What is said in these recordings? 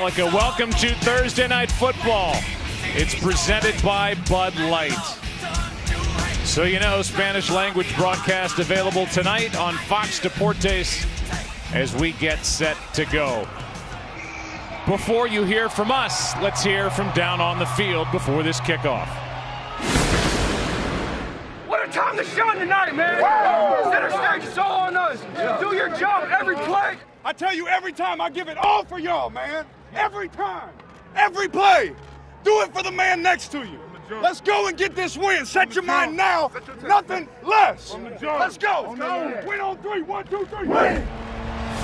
Metallica. Welcome to Thursday Night Football. It's presented by Bud Light. So you know, Spanish language broadcast available tonight on Fox Deportes as we get set to go. Before you hear from us, let's hear from down on the field before this kickoff. What a time to shine tonight, man. Center stage is all on us. Do your job every play. I tell you, every time I give it all for y'all, man. Every time. Every play. Do it for the man next to you. Let's go and get this win. Set your mind now. Nothing less. Let's go. Win on three. 1, 2, 3. Win.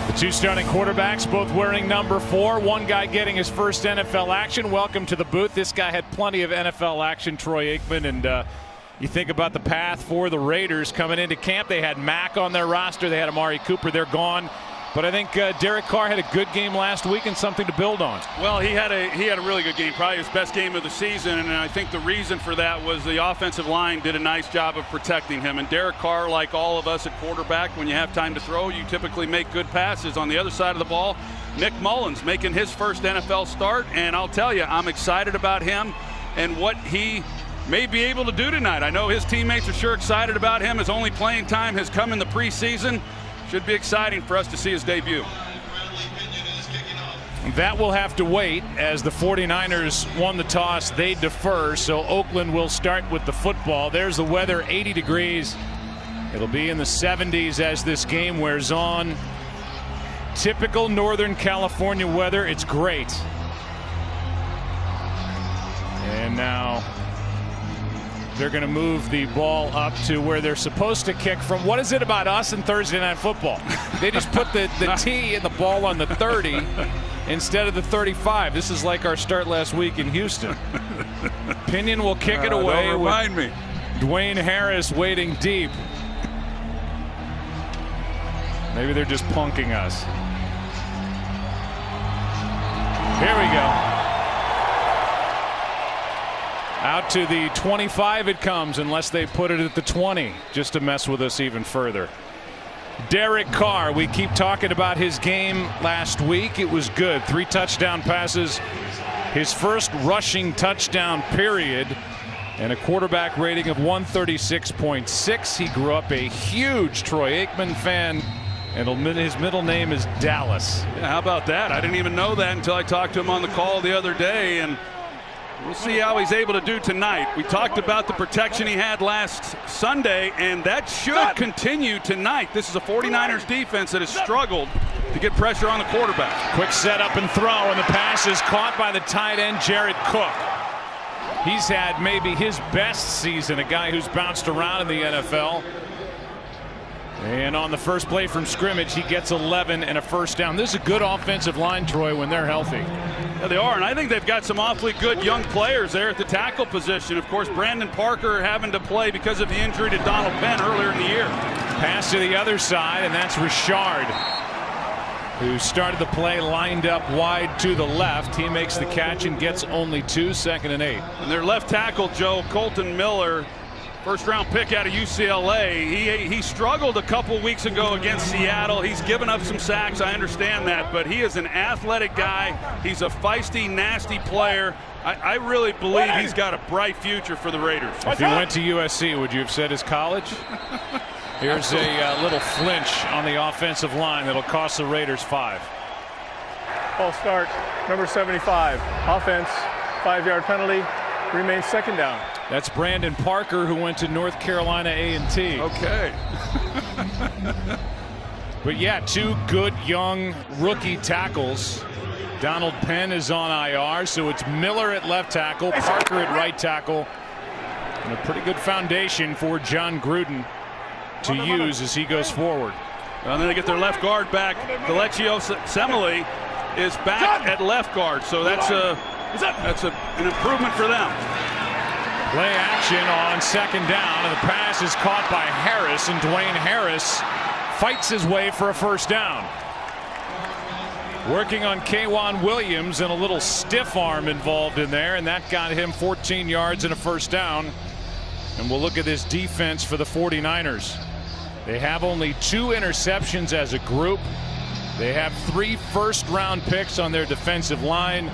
The two starting quarterbacks both wearing number 4. One guy getting his first NFL action. Welcome to the booth. This guy had plenty of NFL action, Troy Aikman. And you think about the path for the Raiders coming into camp. They had Mack on their roster. They had Amari Cooper. They're gone. But I think Derek Carr had a good game last week and something to build on. Well, he had a really good game, probably his best game of the season, and I think the reason for that was the offensive line did a nice job of protecting him. And Derek Carr, like all of us at quarterback, when you have time to throw, you typically make good passes. On the other side of the ball, Nick Mullins making his first NFL start, and I'll tell you, I'm excited about him and what he may be able to do tonight. I know his teammates are sure excited about him. His only playing time has come in the preseason. Should be exciting for us to see his debut. That will have to wait as the 49ers won the toss. They defer, so Oakland will start with the football. There's the weather, 80 degrees. It'll be in the 70s as this game wears on. Typical Northern California weather. It's great. And now they're going to move the ball up to where they're supposed to kick from. What is it about us and Thursday Night Football? They just put the tee and the ball on the 30 instead of the 35. This is like our start last week in Houston. Pinion will kick it away. Don't remind me. Dwayne Harris waiting deep. Maybe they're just punking us. Here we go. Out to the 25 it comes, unless they put it at the 20, just to mess with us even further. Derek Carr, we keep talking about his game last week. It was good. 3 touchdown passes. His first rushing touchdown period. And a quarterback rating of 136.6. He grew up a huge Troy Aikman fan. And his middle name is Dallas. Yeah, how about that? I didn't even know that until I talked to him on the call the other day. And we'll see how he's able to do tonight. We talked about the protection he had last Sunday, and that should continue tonight. This is a 49ers defense that has struggled to get pressure on the quarterback. Quick setup and throw, and the pass is caught by the tight end, Jared Cook. He's had maybe his best season, a guy who's bounced around in the NFL. And on the first play from scrimmage, he gets 11 and a first down. This is a good offensive line, Troy, when they're healthy. Yeah, they are, and I think they've got some awfully good young players there at the tackle position. Of course, Brandon Parker having to play because of the injury to Donald Penn earlier in the year. Pass to the other side, and that's Richard, who started the play lined up wide to the left. He makes the catch and gets only 2, 2nd and 8. And their left tackle, Joe, Colton Miller, first-round pick out of UCLA. He struggled a couple weeks ago against Seattle. He's given up some sacks. I understand that, but he is an athletic guy. He's a feisty, nasty player. I really believe he's got a bright future for the Raiders. If he went to USC, would you have said his college? Here's a little flinch on the offensive line that'll cost the Raiders 5. Ball start, number 75. Offense, 5-yard penalty. Remains 2nd down. That's Brandon Parker, who went to North Carolina A&T. Okay. But yeah, 2 good young rookie tackles. Donald Penn is on IR, so it's Miller at left tackle, Parker at right tackle. And a pretty good foundation for John Gruden to use as he goes forward. Well, and then they get their left guard back. Galecchio Semele is back at left guard, so that's an improvement for them. Play action on 2nd down, and the pass is caught by Harris, and Dwayne Harris fights his way for a first down. Working on K'Wan Williams, and a little stiff arm involved in there, and that got him 14 yards and a first down. And we'll look at this defense for the 49ers. They have only 2 interceptions as a group. They have 3 first-round picks on their defensive line.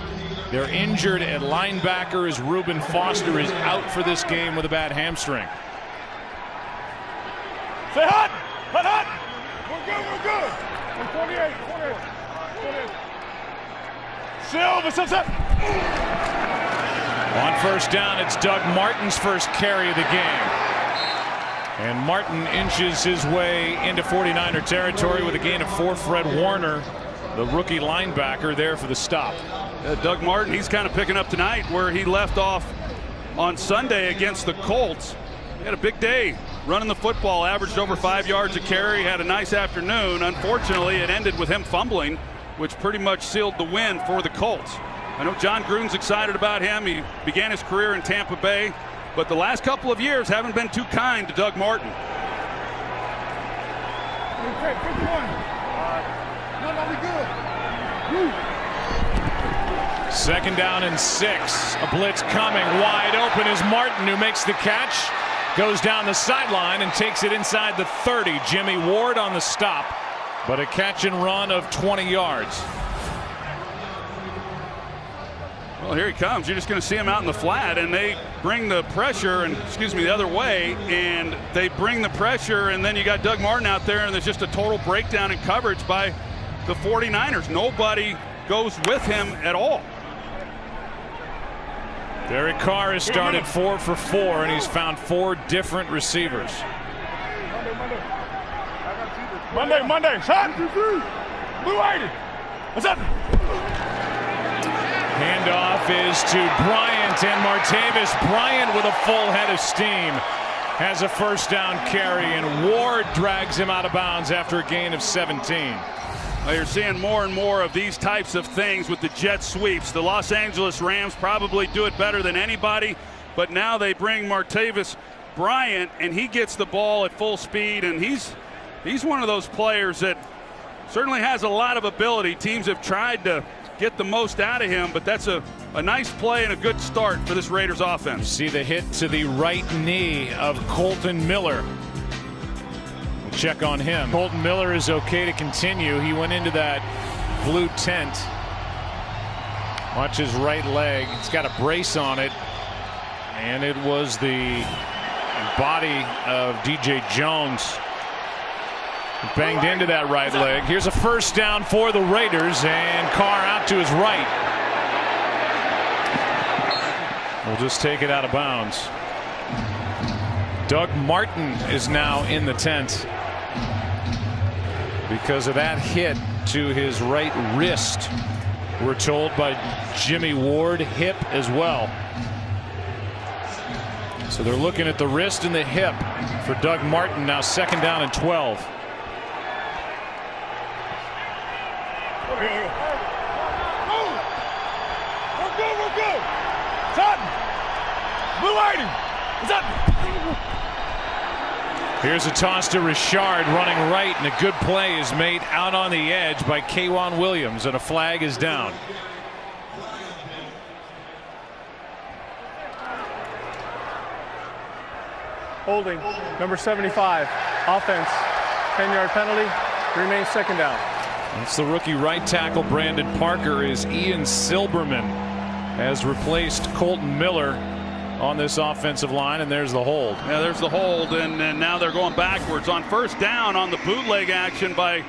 They're injured at linebacker as Reuben Foster is out for this game with a bad hamstring. Say hot! Hot, hot! We're good, we're good! 28, 28. Silver, set. On first down, it's Doug Martin's first carry of the game. And Martin inches his way into 49er territory with a gain of 4. Fred Warner, the rookie linebacker, there for the stop. Doug Martin, he's kind of picking up tonight where he left off on Sunday against the Colts. He had a big day running the football, averaged over 5 yards a carry, had a nice afternoon. Unfortunately, it ended with him fumbling, which pretty much sealed the win for the Colts. I know John Gruden's excited about him. He began his career in Tampa Bay, but the last couple of years haven't been too kind to Doug Martin. Okay, 51. No, we good. Woo. 2nd down and 6. A blitz coming. Wide open is Martin, who makes the catch. Goes down the sideline and takes it inside the 30. Jimmy Ward on the stop, but a catch and run of 20 yards. Well, here he comes. You're just going to see him out in the flat, and they bring the pressure, and the other way, and they bring the pressure, and then you got Doug Martin out there, and there's just a total breakdown in coverage by the 49ers. Nobody goes with him at all. Derek Carr has started 4 for 4, and he's found 4 different receivers. Monday, shot! Blue 80. What's up? Handoff is to Bryant, and Martavis Bryant with a full head of steam has a first down carry, and Ward drags him out of bounds after a gain of 17. Well, you're seeing more and more of these types of things with the jet sweeps. The Los Angeles Rams probably do it better than anybody, but now they bring Martavis Bryant, and he gets the ball at full speed, and he's one of those players that certainly has a lot of ability. Teams have tried to get the most out of him, but that's a nice play and a good start for this Raiders offense. You see the hit to the right knee of Colton Miller. We'll check on him. Colton Miller is okay to continue. He went into that blue tent. Watch his right leg. He's got a brace on it, and it was the body of DJ Jones. Banged into that right leg. Here's a first down for the Raiders, and Carr out to his right. We'll just take it out of bounds. Doug Martin is now in the tent because of that hit to his right wrist. We're told by Jimmy Ward, hip as well. So they're looking at the wrist and the hip for Doug Martin. Now 2nd down and 12. We're good. Sutton. Blue 80. What's up? Here's a toss to Richard running right, and a good play is made out on the edge by K'Wan Williams, and a flag is down. Holding, number 75, offense, 10-yard penalty, remains 2nd down. It's the rookie right tackle Brandon Parker, as Ian Silberman has replaced Colton Miller on this offensive line, and there's the hold. Yeah, there's the hold, and now they're going backwards. On first down on the bootleg action by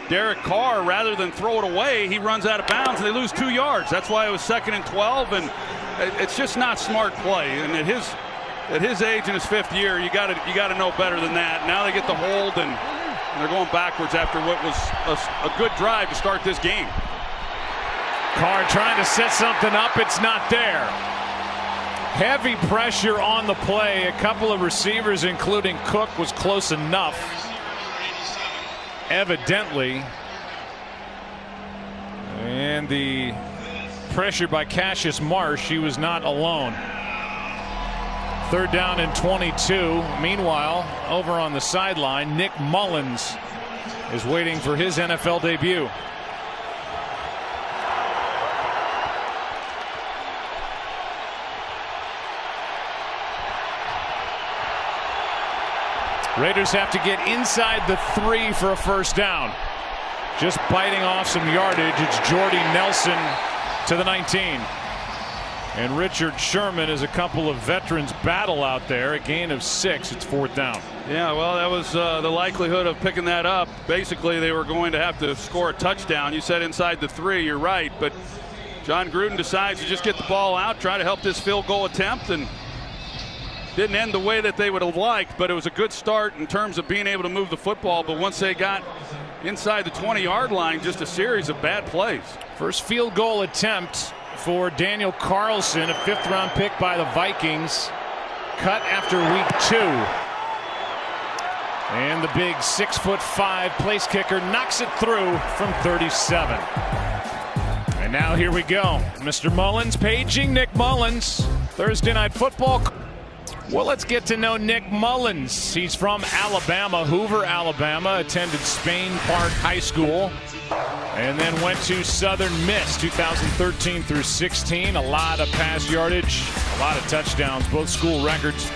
Derek Carr, rather than throw it away, he runs out of bounds, and they lose 2 yards. That's why it was 2nd and 12, and it's just not smart play. And at his age in his 5th year, you got to know better than that. Now they get the hold, and they're going backwards after what was a good drive to start this game. Carr trying to set something up. It's not there. Heavy pressure on the play. A couple of receivers, including Cook, was close enough. Evidently. And the pressure by Cassius Marsh. He was not alone. 3rd down and 22. Meanwhile, over on the sideline, Nick Mullins is waiting for his NFL debut. Raiders have to get inside the 3 for a first down. just biting off some yardage. It's Jordy Nelson to the 19. And Richard Sherman, as a couple of veterans battle out there, a gain of 6. It's 4th down. Yeah, well, that was the likelihood of picking that up. Basically, they were going to have to score a touchdown. You said inside the 3, you're right. But John Gruden decides to just get the ball out, try to help this field goal attempt, and didn't end the way that they would have liked, but it was a good start in terms of being able to move the football. But once they got inside the 20-yard line, just a series of bad plays. First field goal attempt for Daniel Carlson, a 5th-round pick by the Vikings, cut after week 2. And the big 6'5" place kicker knocks it through from 37. And now here we go. Mr. Mullins paging Nick Mullins. Thursday Night Football. Well, let's get to know Nick Mullins. He's from Alabama, Hoover, Alabama, attended Spain Park High School, and then went to Southern Miss 2013 through 16. A lot of pass yardage, a lot of touchdowns, both school records.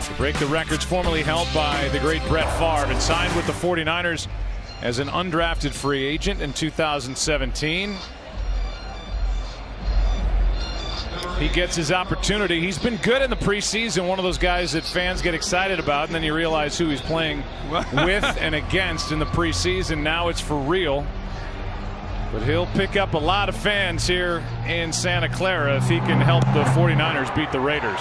To break the records formerly held by the great Brett Favre, and signed with the 49ers as an undrafted free agent in 2017. He gets his opportunity. He's been good in the preseason, one of those guys that fans get excited about, and then you realize who he's playing with and against in the preseason. Now it's for real. But he'll pick up a lot of fans here in Santa Clara if he can help the 49ers beat the Raiders.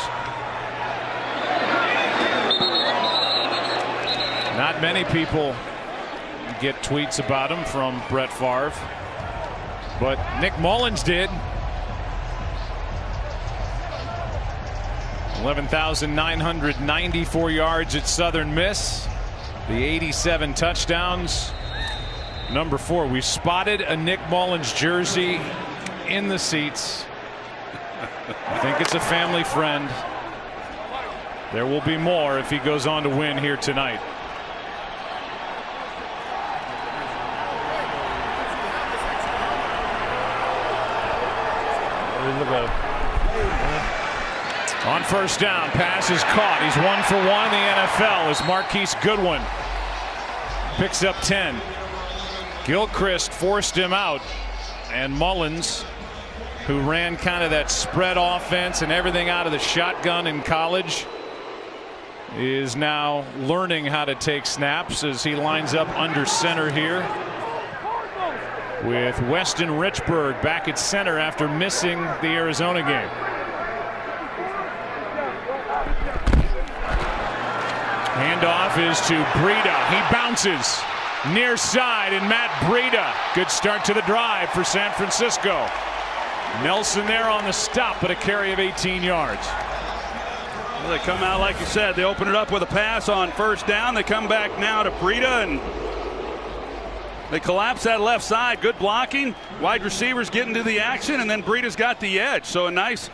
Not many people get tweets about him from Brett Favre, but Nick Mullins did. 11,994 yards at Southern Miss. The 87 touchdowns. Number 4, we spotted a Nick Mullins jersey in the seats. I think it's a family friend. There will be more if he goes on to win here tonight. On first down, pass is caught. He's 1 for 1 in the NFL as Marquise Goodwin picks up 10. Gilchrist forced him out, and Mullins, who ran kind of that spread offense and everything out of the shotgun in college, is now learning how to take snaps as he lines up under center here with Weston Richburg back at center after missing the Arizona game. Handoff is to Breida. He bounces near side, and Matt Breida. Good start to the drive for San Francisco. Nelson there on the stop, but a carry of 18 yards. Well, they come out, like you said, they open it up with a pass on first down. They come back now to Breida, and they collapse that left side. Good blocking. Wide receivers getting to the action, and then Breida's got the edge. So a nice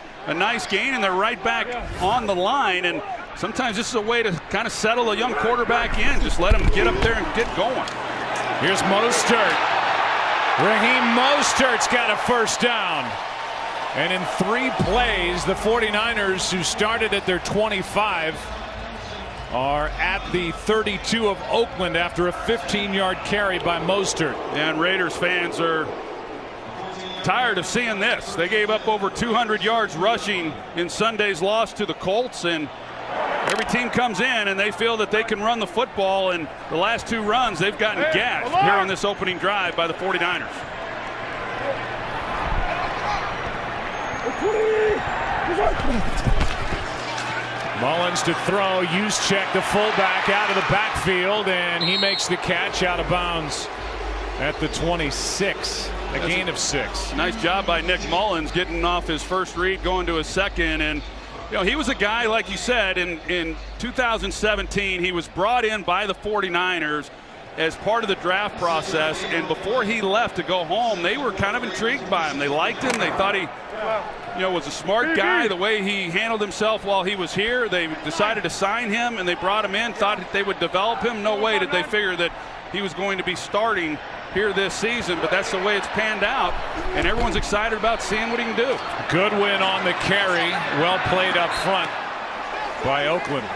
gain, and they're right back on the line. And sometimes this is a way to kind of settle a young quarterback in. Just let him get up there and get going. Here's Mostert. Raheem Mostert's got a first down. And in 3 plays, the 49ers, who started at their 25, are at the 32 of Oakland after a 15-yard carry by Mostert. And Raiders fans are tired of seeing this. They gave up over 200 yards rushing in Sunday's loss to the Colts, and every team comes in and they feel that they can run the football, and the last 2 runs they've gotten gashed here on this opening drive by the 49ers. Mullins to throw. Juszczyk, the fullback, out of the backfield, and he makes the catch out of bounds at the 26. A gain of 6. Nice job by Nick Mullins getting off his first read, going to his second. And you know, he was a guy, like you said, in 2017, he was brought in by the 49ers as part of the draft process, and before he left to go home, they were kind of intrigued by him. They liked him. They thought he was a smart guy, the way he handled himself while he was here. They decided to sign him, and they brought him in, thought that they would develop him. No way did they figure that he was going to be starting here this season, but that's the way it's panned out, and everyone's excited about seeing what he can do. Goodwin on the carry. Well played up front by Oakland.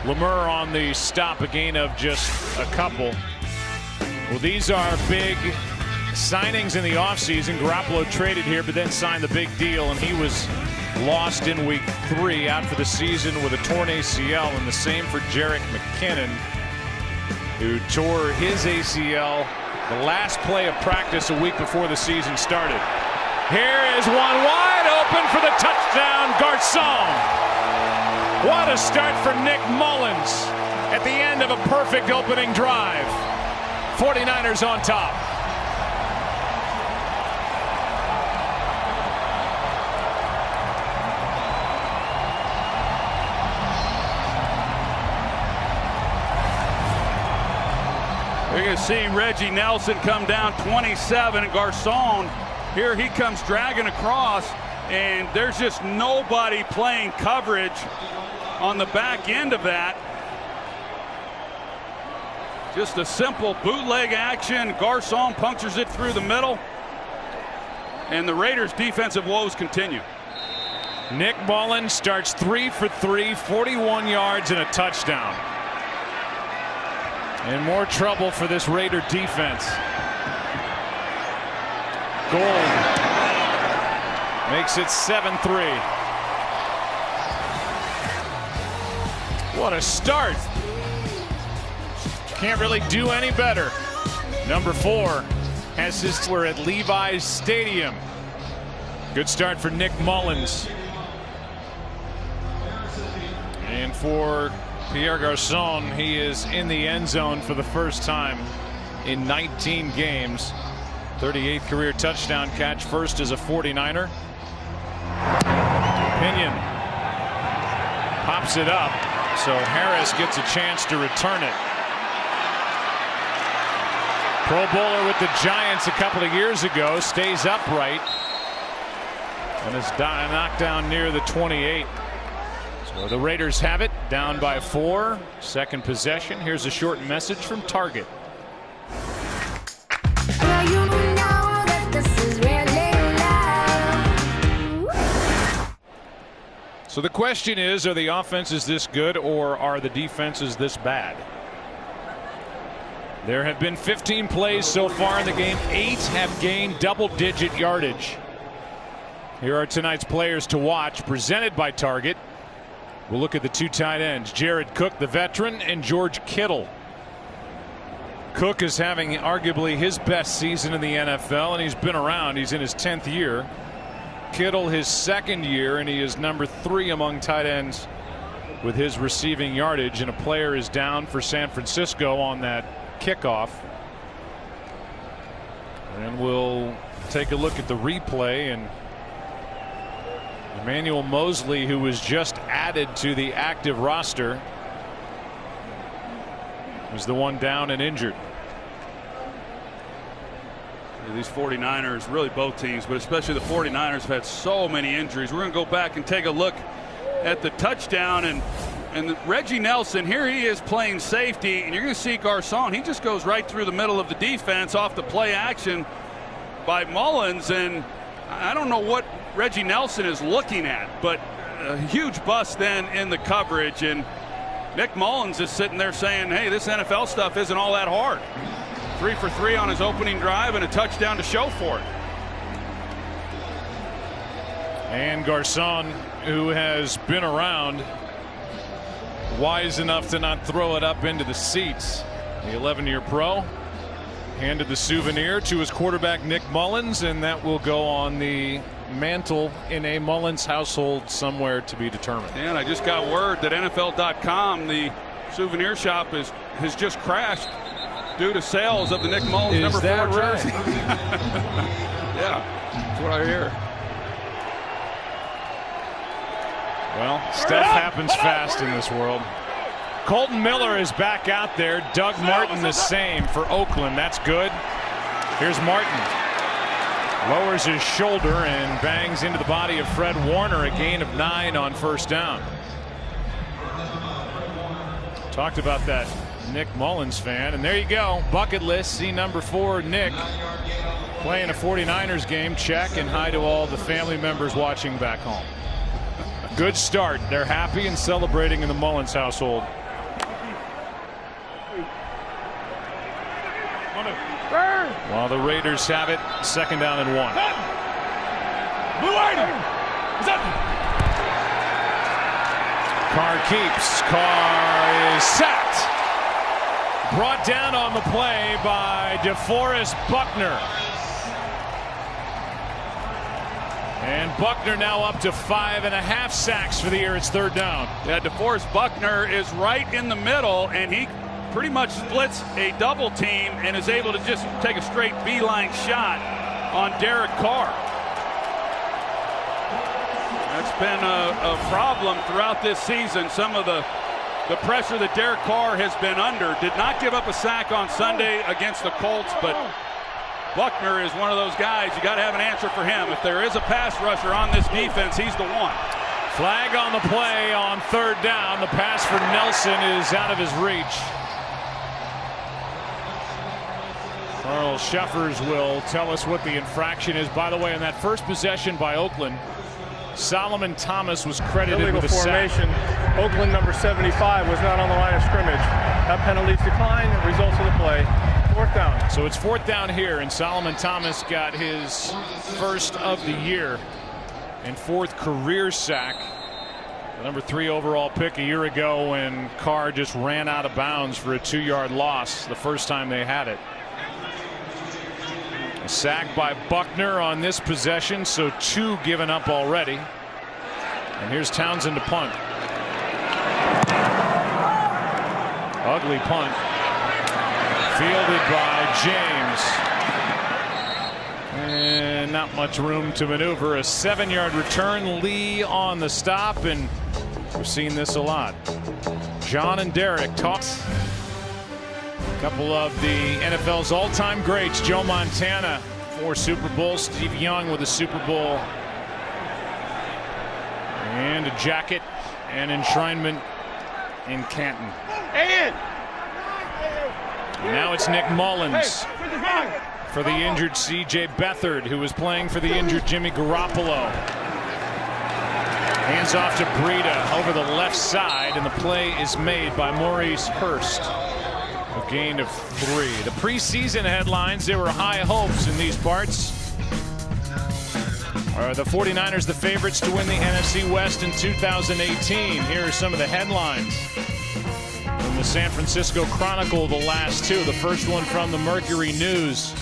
Lemur on the stop, a gain of just a couple. Well, these are big signings in the offseason. Garoppolo traded here, but then signed the big deal, and he was lost in week 3, out for the season with a torn ACL, and the same for Jerick McKinnon, who tore his ACL the last play of practice a week before the season started. Here is one wide open for the touchdown, Garcon. What a start for Nick Mullins at the end of a perfect opening drive. 49ers on top. You're going to see Reggie Nelson come down 27, and Garcon, here he comes dragging across, and there's just nobody playing coverage on the back end of that. Just a simple bootleg action. Garcon punctures it through the middle, and the Raiders' defensive woes continue. Nick Mullins starts 3 for 3, 41 yards and a touchdown. In more trouble for this Raider defense. Gold makes it 7-3. What a start. Can't really do any better. Number 4 has his, we're at Levi's Stadium. Good start for Nick Mullins. And for Pierre Garcon, he is in the end zone for the first time in 19 games. 38th career touchdown catch, first as a 49er. Pinion pops it up, so Harris gets a chance to return it. Pro Bowler with the Giants a couple of years ago, stays upright and is knocked down near the 28. So the Raiders have it, down by 4. Second possession. Here's a short message from Target. So the question is, are the offenses this good, or are the defenses this bad? There have been 15 plays so far in the game. 8 have gained double-digit yardage. Here are tonight's players to watch, presented by Target. We'll look at the 2 tight ends, Jared Cook, the veteran, and George Kittle. Cook is having arguably his best season in the NFL, and he's been around. He's in his 10th year. Kittle his 2nd year, and he is number 3 among tight ends with his receiving yardage, and a player is down for San Francisco on that kickoff. And we'll take a look at the replay, and Emmanuel Mosley, who was just added to the active roster, was the one down and injured. These 49ers, really both teams, but especially the 49ers, have had so many injuries. We're going to go back and take a look at the touchdown, and Reggie Nelson, here he is playing safety, and you're going to see Garcon. He just goes right through the middle of the defense off the play action by Mullins, and I don't know what Reggie Nelson is looking at, but a huge bust then in the coverage, and Nick Mullins is sitting there saying, hey, this NFL stuff isn't all that hard. 3 for 3 on his opening drive and a touchdown to show for it. And Garcon, who has been around, wise enough to not throw it up into the seats. The 11-year pro handed the souvenir to his quarterback Nick Mullins, and that will go on the mantle in a Mullins household somewhere to be determined. And I just got word that NFL.com, the souvenir shop, has just crashed due to sales of the Nick Mullins number 4 jersey. Yeah, that's what I hear. Well, stuff happens fast in this world. Colton Miller is back out there. Doug Martin the same for Oakland. That's good. Here's Martin. Lowers his shoulder and bangs into the body of Fred Warner. A gain of 9 on first down. Talked about that Nick Mullins fan, and there you go. Bucket list. See number 4 Nick playing a 49ers game. Check, and hi to all the family members watching back home. Good start. They're happy and celebrating in the Mullins household. While the Raiders have it, 2nd down and 1. Carr keeps. Carr is sacked. Brought down on the play by DeForest Buckner. And Buckner now up to 5.5 sacks for the year. It's 3rd down. Yeah, DeForest Buckner is right in the middle, and he pretty much splits a double team and is able to just take a straight beeline shot on Derek Carr. That's been a problem throughout this season. Some of the pressure that Derek Carr has been under. Did not give up a sack on Sunday against the Colts, but Buckner is one of those guys. You got to have an answer for him. If there is a pass rusher on this defense, he's the one. Flag on the play on 3rd down. The pass for Nelson is out of his reach. Carl Sheffers will tell us what the infraction is. By the way, in that first possession by Oakland, Solomon Thomas was credited with a formation. sack. Oakland number 75 was not on the line of scrimmage. That penalty's declined. Results of the play. 4th down. So it's 4th down here, and Solomon Thomas got his first of the year and 4th career sack. The number 3 overall pick a year ago when Carr just ran out of bounds for a 2-yard loss the first time they had it. A sack by Buckner on this possession, so 2 given up already. And here's Townsend to punt. Ugly punt. Fielded by James. And not much room to maneuver. A 7-yard return. Lee on the stop, and we've seen this a lot. John and Derek talks. A couple of the NFL's all-time greats. Joe Montana, 4 Super Bowls. Steve Young with a Super Bowl. And a jacket and enshrinement in Canton. And now it's Nick Mullins for the injured C.J. Beathard, who was playing for the injured Jimmy Garoppolo. Hands off to Breida over the left side, and the play is made by Maurice Hurst. A gain of 3. The preseason headlines, there were high hopes in these parts. Are the 49ers the favorites to win the NFC West in 2018? Here are some of the headlines from the San Francisco Chronicle, the last 2. The first one from the Mercury News.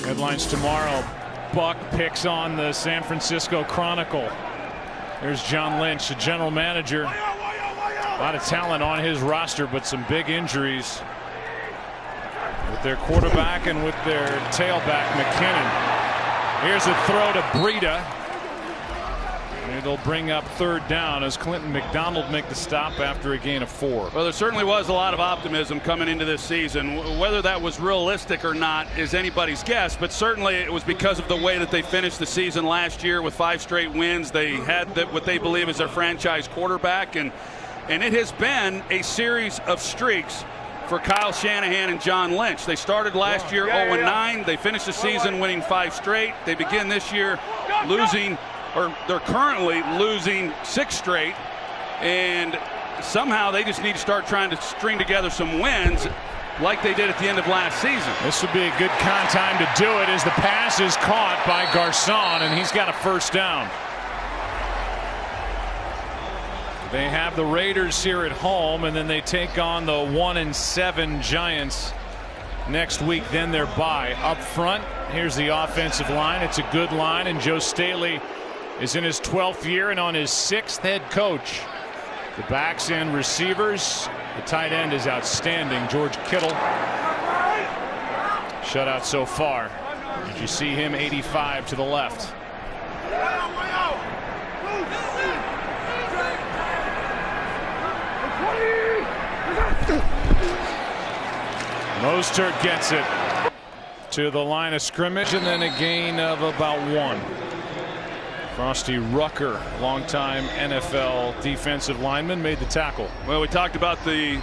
Headlines tomorrow. Buck picks on the San Francisco Chronicle. There's John Lynch, the general manager. A lot of talent on his roster, but some big injuries with their quarterback and with their tailback, McKinnon. Here's a throw to Breida. It'll bring up 3rd down as Clinton McDonald make the stop after a gain of 4. Well, there certainly was a lot of optimism coming into this season. Whether that was realistic or not is anybody's guess, but certainly it was because of the way that they finished the season last year with 5 straight wins. They had what they believe is their franchise quarterback, and it has been a series of streaks for Kyle Shanahan and John Lynch. They started last year 0-9. They finished the season winning 5 straight. They begin this year losing, or they're currently losing 6 straight. And somehow they just need to start trying to string together some wins like they did at the end of last season. This would be a good time to do it as the pass is caught by Garcon, and he's got a 1st down. They have the Raiders here at home, and then they take on the 1-7 Giants next week. Then they're bye. Up front, here's the offensive line. It's a good line, and Joe Staley is in his 12th year and on his 6th head coach. The backs and receivers. The tight end is outstanding. George Kittle. Shutout so far. Did you see him? 85 to the left. Mostert gets it to the line of scrimmage, and then a gain of about 1. Frosty Rucker, longtime NFL defensive lineman, made the tackle. Well, we talked about the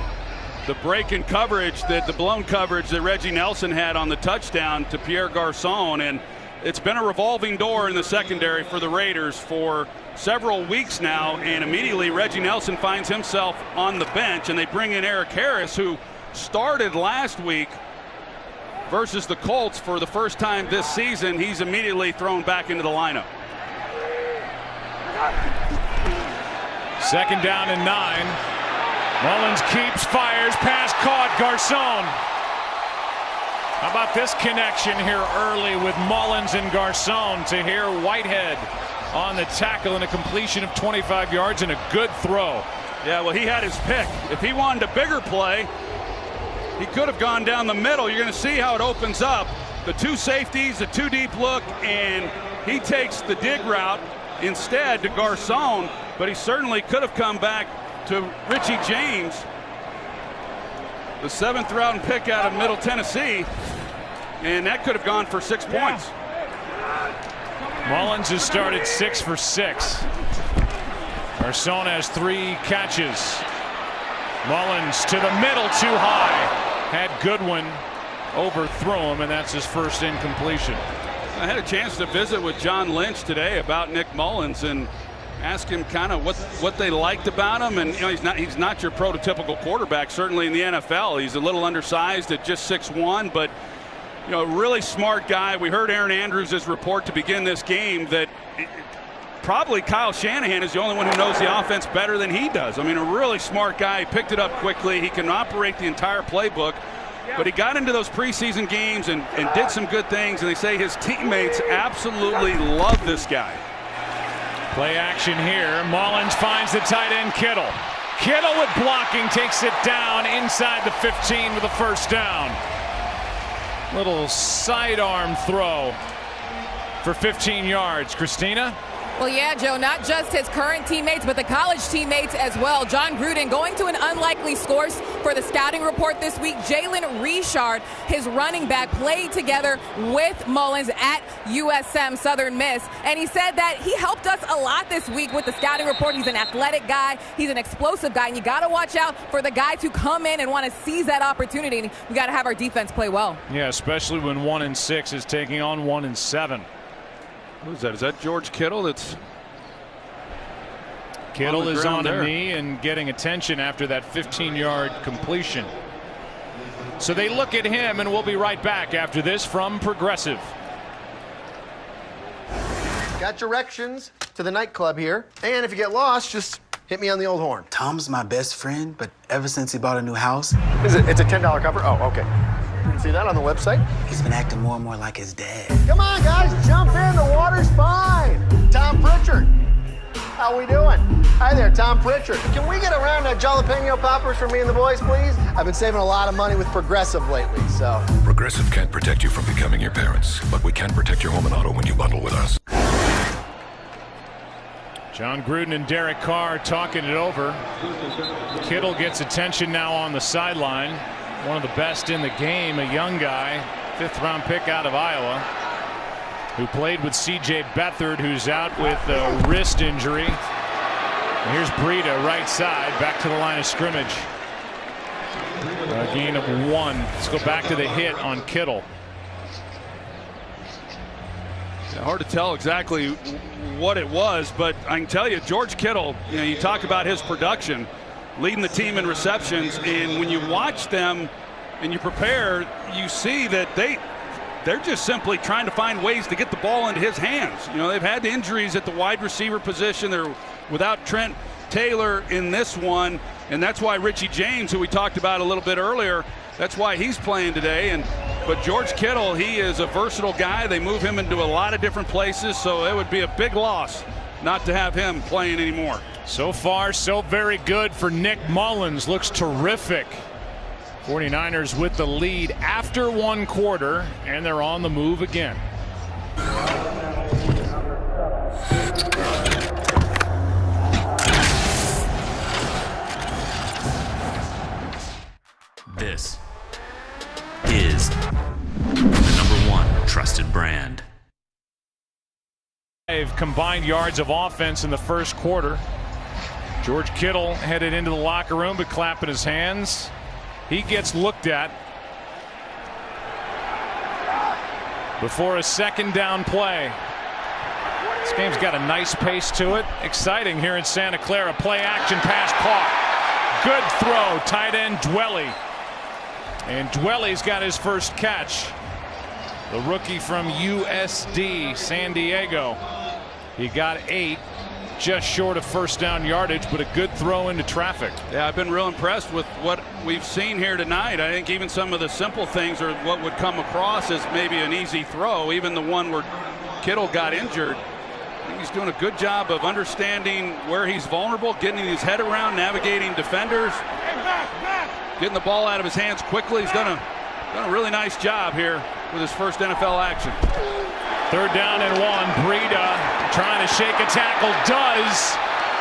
break in coverage, the blown coverage that Reggie Nelson had on the touchdown to Pierre Garcon, and it's been a revolving door in the secondary for the Raiders for several weeks now, and immediately Reggie Nelson finds himself on the bench, and they bring in Eric Harris, who started last week versus the Colts for the first time this season, he's immediately thrown back into the lineup. 2nd down and 9. Mullins keeps, fires, pass caught, Garcon. How about this connection here early with Mullins and Garcon to hear Whitehead on the tackle and a completion of 25 yards and a good throw. Yeah, well, he had his pick. If he wanted a bigger play, he could have gone down the middle. You're going to see how it opens up. The 2 safeties, the 2 deep look, and he takes the dig route instead to Garcon, but he certainly could have come back to Richie James, the 7th round pick out of Middle Tennessee, and that could have gone for 6 points. Mullins has started 6 for 6. Garcon has 3 catches. Mullins to the middle, too high. Had Goodwin overthrow him, and that's his first incompletion. I had a chance to visit with John Lynch today about Nick Mullins and ask him kind of what they liked about him. And you know, he's not your prototypical quarterback, certainly in the NFL. He's a little undersized at just 6'1", but you know, a really smart guy. We heard Aaron Andrews' report to begin this game that probably Kyle Shanahan is the only one who knows the offense better than he does. I mean, a really smart guy. He picked it up quickly. He can operate the entire playbook. But he got into those preseason games and did some good things, and they say his teammates absolutely love this guy. Play action here. Mullins finds the tight end Kittle. Kittle with blocking takes it down inside the 15 with a first down. Little sidearm throw for 15 yards. Christina? Well, yeah, Joe, not just his current teammates, but the college teammates as well. John Gruden going to an unlikely source for the scouting report this week. Jalen Richard, his running back, played together with Mullins at USM Southern Miss. And he said that he helped us a lot this week with the scouting report. He's an athletic guy. He's an explosive guy. And you got to watch out for the guys who come in and want to seize that opportunity. And we got to have our defense play well. Yeah, especially when 1-6 is taking on 1-7. Who's that? Is that George Kittle? That's Kittle is on a knee and getting attention after that 15-yard completion. So they look at him, and we'll be right back after this from Progressive. Got directions to the nightclub here. And if you get lost, just hit me on the old horn. Tom's my best friend, but ever since he bought a new house... It's a $10 cover? Oh, okay. See that on the website? He's been acting more and more like his dad. Come on, guys, jump in. The water's fine. Tom Pritchard. How we doing? Hi there, Tom Pritchard. Can we get a round of jalapeno poppers for me and the boys, please? I've been saving a lot of money with Progressive lately, so. Progressive can't protect you from becoming your parents, but we can protect your home and auto when you bundle with us. John Gruden and Derek Carr talking it over. Kittle gets attention now on the sideline. One of the best in the game, a young guy, 5th-round pick out of Iowa, who played with C.J. Beathard, who's out with a wrist injury. And here's Breida, right side, back to the line of scrimmage. A gain of 1. Let's go back to the hit on Kittle. Yeah, hard to tell exactly what it was, but I can tell you, George Kittle, you know, you talk about his production, leading the team in receptions, and when you watch them and you prepare, you see that they're just simply trying to find ways to get the ball into his hands. You know, they've had injuries at the wide receiver position. They're without Trent Taylor in this one, and that's why Richie James, who we talked about a little bit earlier, that's why he's playing today. But George Kittle, he is a versatile guy. They move him into a lot of different places, so it would be a big loss not to have him playing anymore. So far, so very good for Nick Mullins. Looks terrific. 49ers with the lead after 1 quarter, and they're on the move again. This is the #1 trusted brand. 5 combined yards of offense in the first quarter. George Kittle headed into the locker room, but clapping his hands. He gets looked at before a 2nd down play. This game's got a nice pace to it. Exciting here in Santa Clara. Play action pass caught. Good throw. Tight end Dwelly. And Dwelly's got his first catch The rookie from USD San Diego. He got 8, just short of first down yardage, but a good throw into traffic. Yeah, I've been real impressed with what we've seen here tonight. I think even some of the simple things are what would come across as maybe an easy throw. Even the one where Kittle got injured. I think he's doing a good job of understanding where he's vulnerable, getting his head around, navigating defenders, getting the ball out of his hands quickly. He's done a really nice job here with his first NFL action. 3rd down and 1. Breida trying to shake a tackle, does,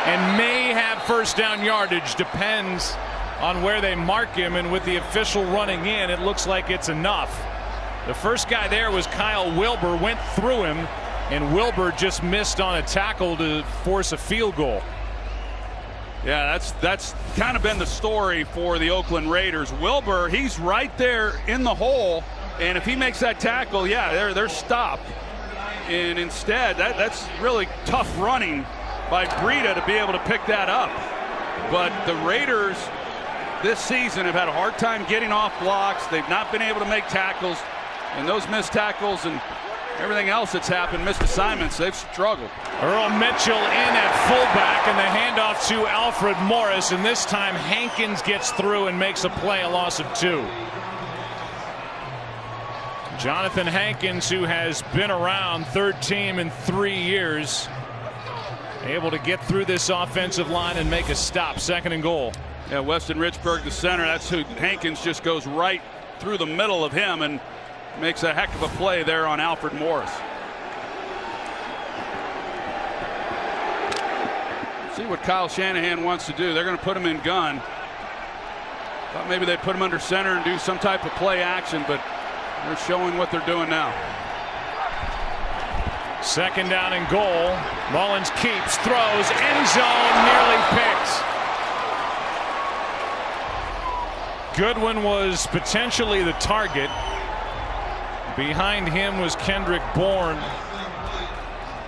and may have first down yardage. Depends on where they mark him, and with the official running in, it looks like it's enough. The first guy there was Kyle Wilbur, went through him, and Wilbur just missed on a tackle to force a field goal. Yeah, that's kind of been the story for the Oakland Raiders. Wilbur, he's right there in the hole, and if he makes that tackle, yeah, they're stopped. And instead, that's really tough running by Breida to be able to pick that up. But the Raiders this season have had a hard time getting off blocks. They've not been able to make tackles, and those missed tackles and everything else that's happened, missed assignments, they've struggled. Earl Mitchell in at fullback, and the handoff to Alfred Morris, and this time Hankins gets through and makes a play, a loss of 2. Jonathan Hankins, who has been around, 3rd team in 3 years, able to get through this offensive line and make a stop. 2nd and goal. Yeah, Weston Richburg, the center, that's who Hankins just goes right through the middle of him and makes a heck of a play there on Alfred Morris. See what Kyle Shanahan wants to do. They're going to put him in gun. Thought maybe they'd put him under center and do some type of play action, but they're showing what they're doing now. 2nd down and goal. Mullins keeps, throws, end zone, nearly picked. Goodwin was potentially the target. Behind him was Kendrick Bourne.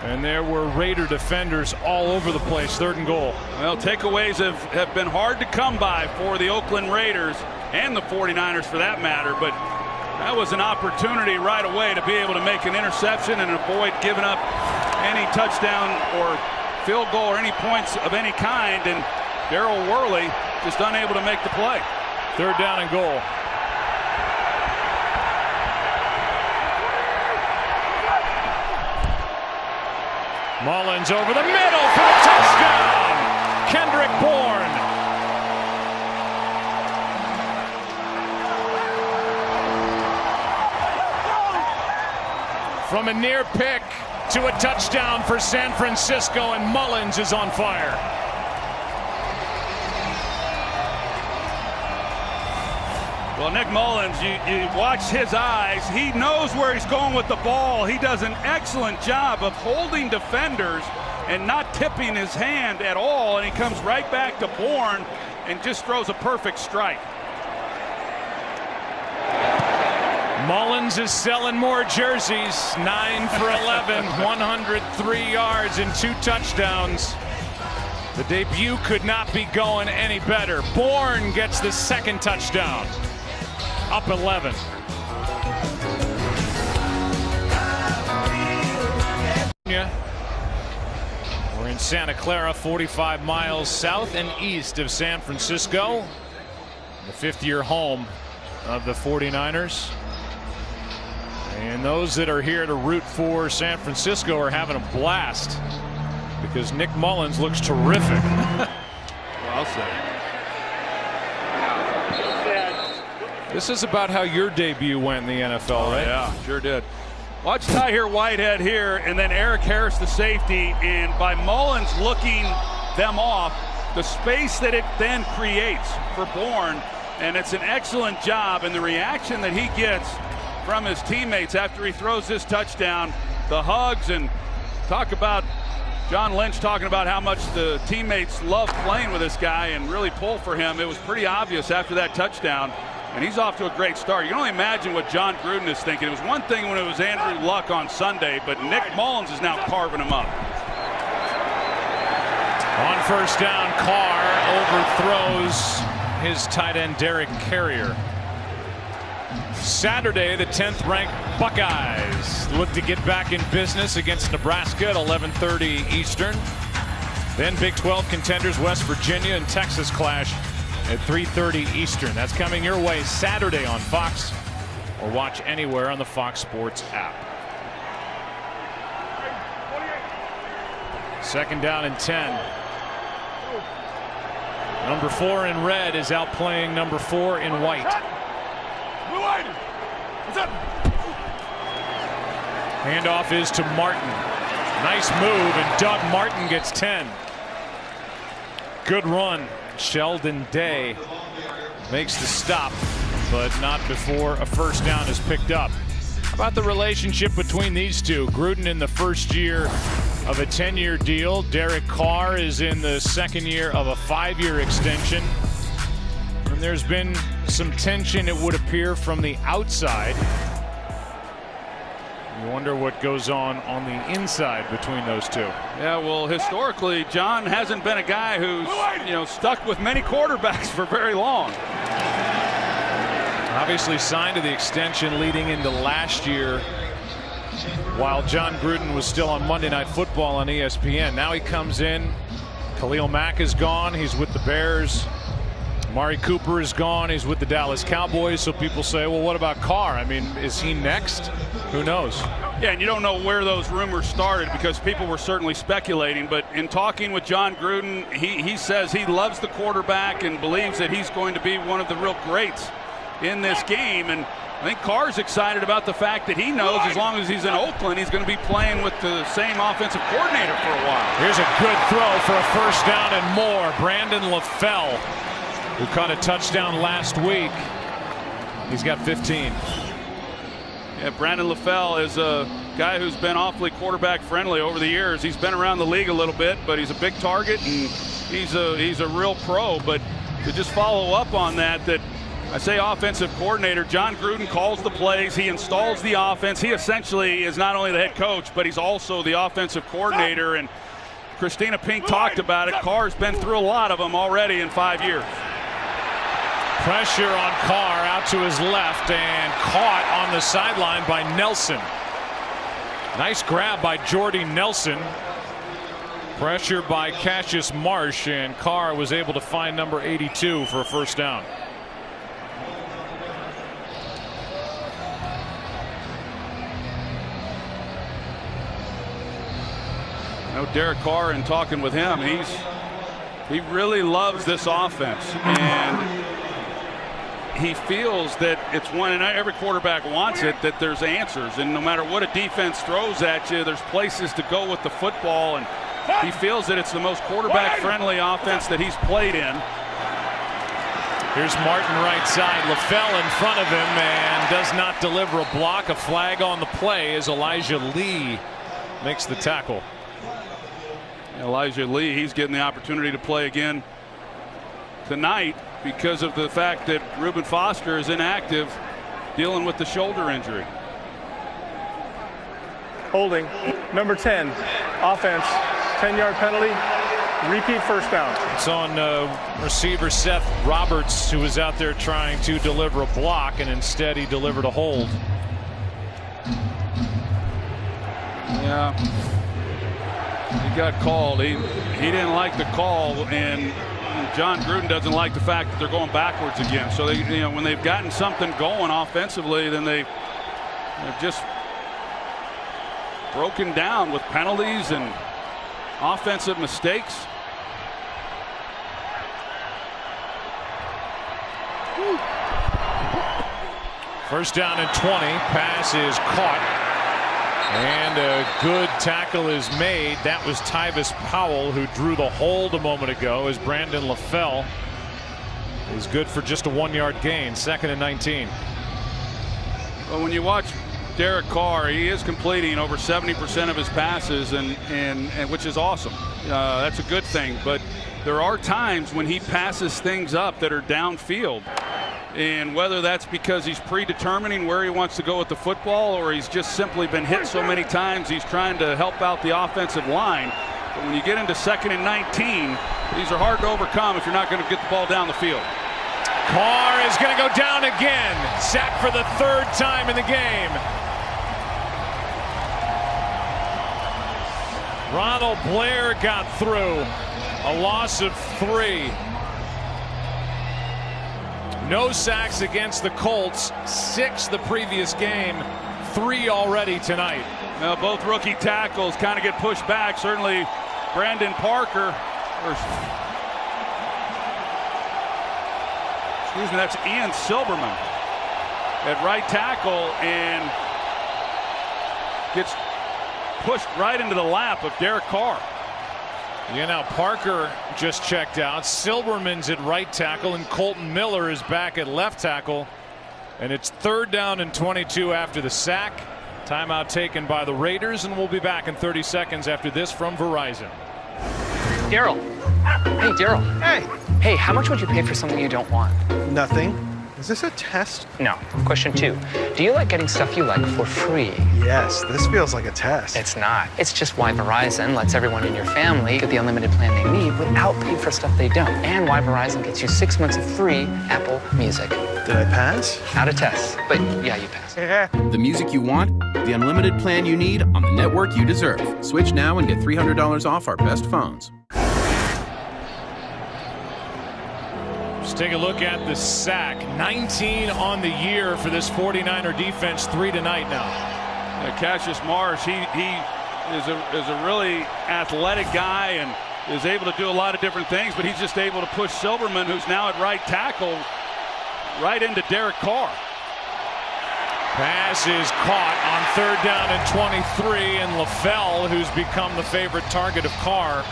And there were Raider defenders all over the place. 3rd and goal. Well, takeaways have been hard to come by for the Oakland Raiders and the 49ers for that matter, but that was an opportunity right away to be able to make an interception and avoid giving up any touchdown or field goal or any points of any kind, and Darryl Worley just unable to make the play. 3rd down and goal. Mullins over the middle for the touchdown. Kendrick Bourne. From a near pick to a touchdown for San Francisco, and Mullins is on fire. Well, Nick Mullins, you watch his eyes. He knows where he's going with the ball. He does an excellent job of holding defenders and not tipping his hand at all, and he comes right back to Bourne and just throws a perfect strike. Mullins is selling more jerseys. 9 for 11, 103 yards and 2 touchdowns. The debut could not be going any better. Bourne gets the 2nd touchdown. Up 11. We're in Santa Clara, 45 miles south and east of San Francisco. The 5th-year home of the 49ers. And those that are here to root for San Francisco are having a blast because Nick Mullins looks terrific. Well said. This is about how your debut went in the NFL, right? Yeah, sure did. Watch Tahir Whitehead here, and then Eric Harris, the safety, and by Mullins looking them off, the space that it then creates for Bourne, and it's an excellent job, and the reaction that he gets from his teammates after he throws this touchdown, the hugs, and talk about John Lynch talking about how much the teammates love playing with this guy and really pull for him. It was pretty obvious after that touchdown. And he's off to a great start. You can only imagine what John Gruden is thinking. It was one thing when it was Andrew Luck on Sunday, but Nick Mullins is now carving him up. On 1st down, Carr overthrows his tight end Derek Carrier. Saturday, the 10th ranked Buckeyes look to get back in business against Nebraska at 11:30 Eastern. Then Big 12 contenders West Virginia and Texas clash at 3:30 Eastern. That's coming your way Saturday on Fox, or watch anywhere on the Fox Sports app. Second down and 10. Number 4 in red is outplaying number 4 in white. Handoff is to Martin. Nice move, and Doug Martin gets 10. Good run. Sheldon Day makes the stop, but not before a first down is picked up. How about the relationship between these two? Gruden in the first year of a 10-year deal. Derek Carr is in the second year of a 5-year extension. And there's been some tension, it would appear, from the outside. You wonder what goes on the inside between those two. Yeah, well, historically, John hasn't been a guy who's, stuck with many quarterbacks for very long. Obviously signed to the extension leading into last year while John Gruden was still on Monday Night Football on ESPN. Now he comes in. Khalil Mack is gone. He's with the Bears. Amari Cooper is gone. He's with the Dallas Cowboys. So people say, well, what about Carr? I mean, is he next? Who knows? Yeah, and you don't know where those rumors started because people were certainly speculating. But in talking with John Gruden, he says he loves the quarterback and believes that he's going to be one of the real greats in this game. And I think Carr's excited about the fact that he knows as long as he's in Oakland, he's going to be playing with the same offensive coordinator for a while. Here's a good throw for a first down and more. Brandon LaFell, who caught a touchdown last week. He's got 15. Yeah, Brandon LaFell is a guy who's been awfully quarterback friendly over the years. He's been around the league a little bit, but he's a big target and he's a real pro. But to just follow up on that I say offensive coordinator, John Gruden calls the plays, he installs the offense. He essentially is not only the head coach, but he's also the offensive coordinator. And Christina Pink talked about it. Carr's been through a lot of them already in 5 years. Pressure on Carr out to his left and caught on the sideline by Nelson. Nice grab by Jordy Nelson. Pressure by Cassius Marsh, and Carr was able to find number 82 for a first down. Derek Carr, in talking with him, he really loves this offense, and he feels that it's one, and every quarterback wants it, that there's answers, and no matter what a defense throws at you, there's places to go with the football, and he feels that it's the most quarterback-friendly offense that he's played in. Here's Martin right side. LaFell in front of him and does not deliver a block. A flag on the play as Elijah Lee makes the tackle. Elijah Lee, he's getting the opportunity to play again tonight because of the fact that Reuben Foster is inactive, dealing with the shoulder injury. Holding, number 10, offense, 10-yard penalty, repeat first down. It's on receiver Seth Roberts, who was out there trying to deliver a block, and instead he delivered a hold. Yeah. He got called. He didn't like the call, and John Gruden doesn't like the fact that they're going backwards again. So they, when they've gotten something going offensively, then they've just broken down with penalties and offensive mistakes. First down and 20. Pass is caught. And a good tackle is made. That was Tyvis Powell, who drew the hold a moment ago, as Brandon LaFell is good for just a 1-yard gain. 2nd and 19. Well, when you watch Derek Carr, he is completing over 70% of his passes, and which is awesome. That's a good thing. But there are times when he passes things up that are downfield. And whether that's because he's predetermining where he wants to go with the football, or he's just simply been hit so many times he's trying to help out the offensive line. But when you get into 2nd and 19, these are hard to overcome if you're not going to get the ball down the field. Carr is going to go down again. Sacked for the third time in the game. Ronald Blair got through. A loss of 3. No sacks against the Colts. 6 the previous game. 3 already tonight. Now both rookie tackles kind of get pushed back. Certainly Brandon Parker. Excuse me, that's Ian Silberman at right tackle and gets pushed right into the lap of Derek Carr. Yeah, now Parker just checked out. Silberman's at right tackle, and Colton Miller is back at left tackle. And it's 3rd down and 22 after the sack. Timeout taken by the Raiders, and we'll be back in 30 seconds after this from Verizon. Daryl. Hey, Daryl. Hey. Hey, how much would you pay for something you don't want? Nothing. Is this a test? No. Question 2. Do you like getting stuff you like for free? Yes, this feels like a test. It's not. It's just why Verizon lets everyone in your family get the unlimited plan they need without paying for stuff they don't. And why Verizon gets you 6 months of free Apple Music. Did I pass? Not a test, but yeah, you passed. The music you want, the unlimited plan you need on the network you deserve. Switch now and get $300 off our best phones. Let's take a look at the sack. 19 on the year for this 49er defense. 3 tonight now. Cassius Marsh, he is a really athletic guy and is able to do a lot of different things, but he's just able to push Silberman, who's now at right tackle, right into Derek Carr. Pass is caught on 3rd down and 23, and LaFell, who's become the favorite target of Carr,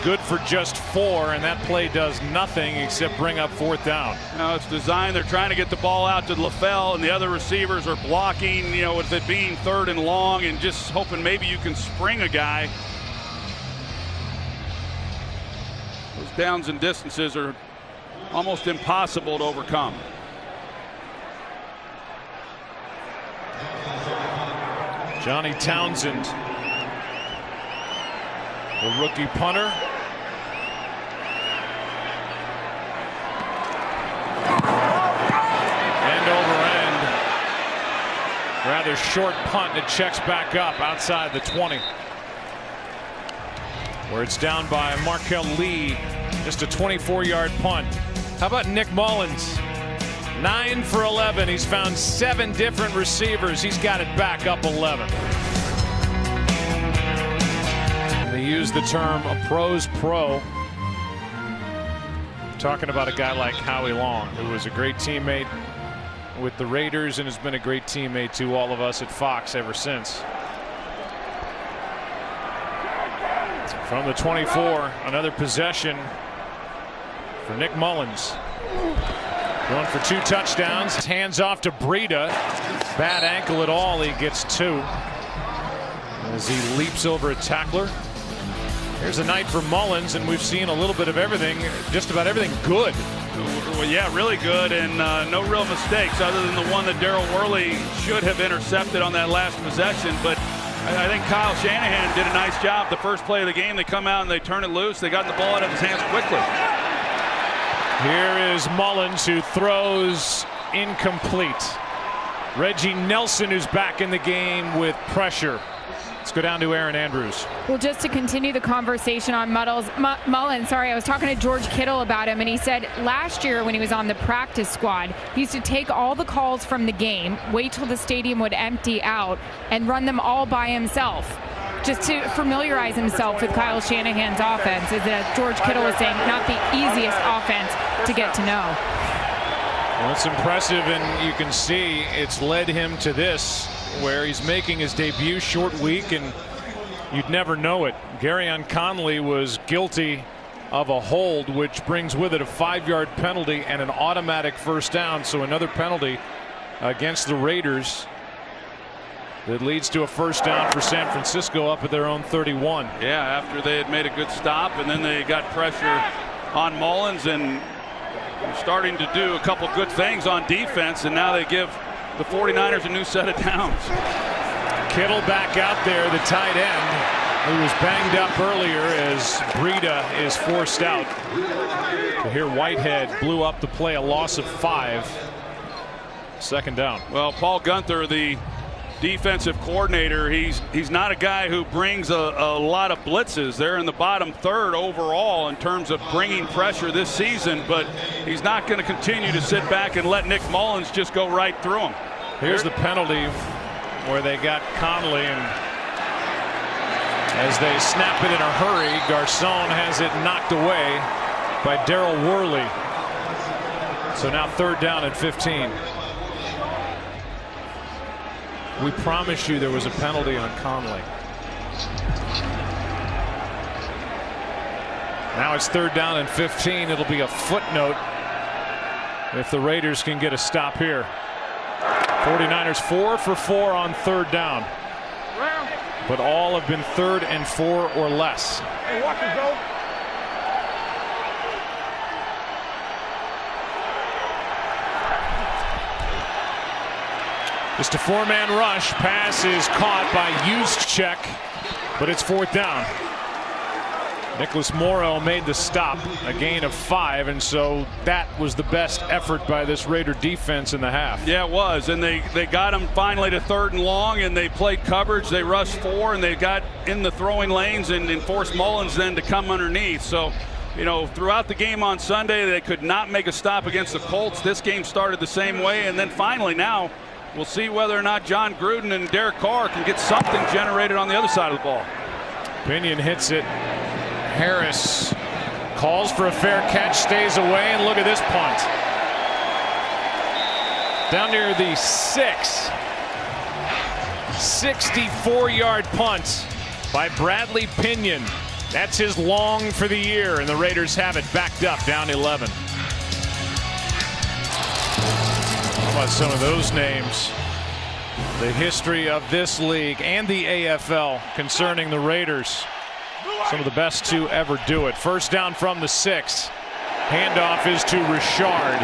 good for just 4, and that play does nothing except bring up 4th down. Now it's designed. They're trying to get the ball out to LaFell, and the other receivers are blocking, with it being 3rd and long, and just hoping maybe you can spring a guy. Those downs and distances are almost impossible to overcome. Johnny Townsend, the rookie punter. End over end. Rather short punt, and it checks back up outside the 20. Where it's down by Markel Lee. Just a 24-yard punt. How about Nick Mullins? 9 for 11. He's found 7 different receivers. He's got it back up 11. They use the term a pro's pro. Talking about a guy like Howie Long, who was a great teammate with the Raiders and has been a great teammate to all of us at Fox ever since. From the 24, another possession for Nick Mullins. Going for 2 touchdowns. Hands off to Breida. Bad ankle at all. He gets 2 as he leaps over a tackler. Here's a night for Mullins, and we've seen a little bit of everything, just about everything good. Well, yeah, really good, and no real mistakes other than the one that Daryl Worley should have intercepted on that last possession. But I think Kyle Shanahan did a nice job. The first play of the game, they come out and they turn it loose. They got the ball out of his hands quickly. Here is Mullins, who throws incomplete. Reggie Nelson, who's back in the game with pressure. Let's go down to Aaron Andrews. Well, just to continue the conversation on Mullins, I was talking to George Kittle about him, and he said last year when he was on the practice squad, he used to take all the calls from the game, wait till the stadium would empty out, and run them all by himself, just to familiarize himself with Kyle Shanahan's offense. Is that George Kittle was saying not the easiest offense to get to know. Well, it's impressive, and you can see it's led him to this, where he's making his debut short week, and you'd never know it. Garyon Conley was guilty of a hold, which brings with it a 5-yard penalty and an automatic first down. So another penalty against the Raiders that leads to a first down for San Francisco up at their own 31. Yeah, after they had made a good stop, and then they got pressure on Mullins and starting to do a couple good things on defense, and now they give the 49ers a new set of downs. Kittle back out there, the tight end. who was banged up earlier as Breida is forced out. So here Whitehead blew up the play, a loss of 5. Second down. Well, Paul Gunther, the defensive coordinator, he's not a guy who brings a lot of blitzes. They're in the bottom third overall in terms of bringing pressure this season, but he's not going to continue to sit back and let Nick Mullins just go right through him. Here's the penalty where they got Conley, and as they snap it in a hurry, Garcon has it knocked away by Darryl Worley. So now third down and 15. We promise you there was a penalty on Conley. Now it's third down and 15. It'll be a footnote if the Raiders can get a stop here. 49ers 4 for 4 on third down, but all have been 3rd and 4 or less. Hey, watch it go. Just a 4-man rush. Pass is caught by Juszczyk, but it's 4th down. Nicholas Morrow made the stop, a gain of 5, and so that was the best effort by this Raider defense in the half. Yeah, it was, and they got him finally to 3rd and long, and they played coverage. They rushed 4, and they got in the throwing lanes and forced Mullins then to come underneath. So, you know, throughout the game on Sunday, they could not make a stop against the Colts. This game started the same way, and then finally now we'll see whether or not John Gruden and Derek Carr can get something generated on the other side of the ball. Pinion hits it. Harris calls for a fair catch, stays away, and look at this punt. Down near the 6. 64-yard punt by Bradley Pinion. That's his long for the year, and the Raiders have it backed up down 11. How about some of those names? The history of this league and the AFL concerning the Raiders. Some of the best to ever do it. First down from the 6. Handoff is to Richard.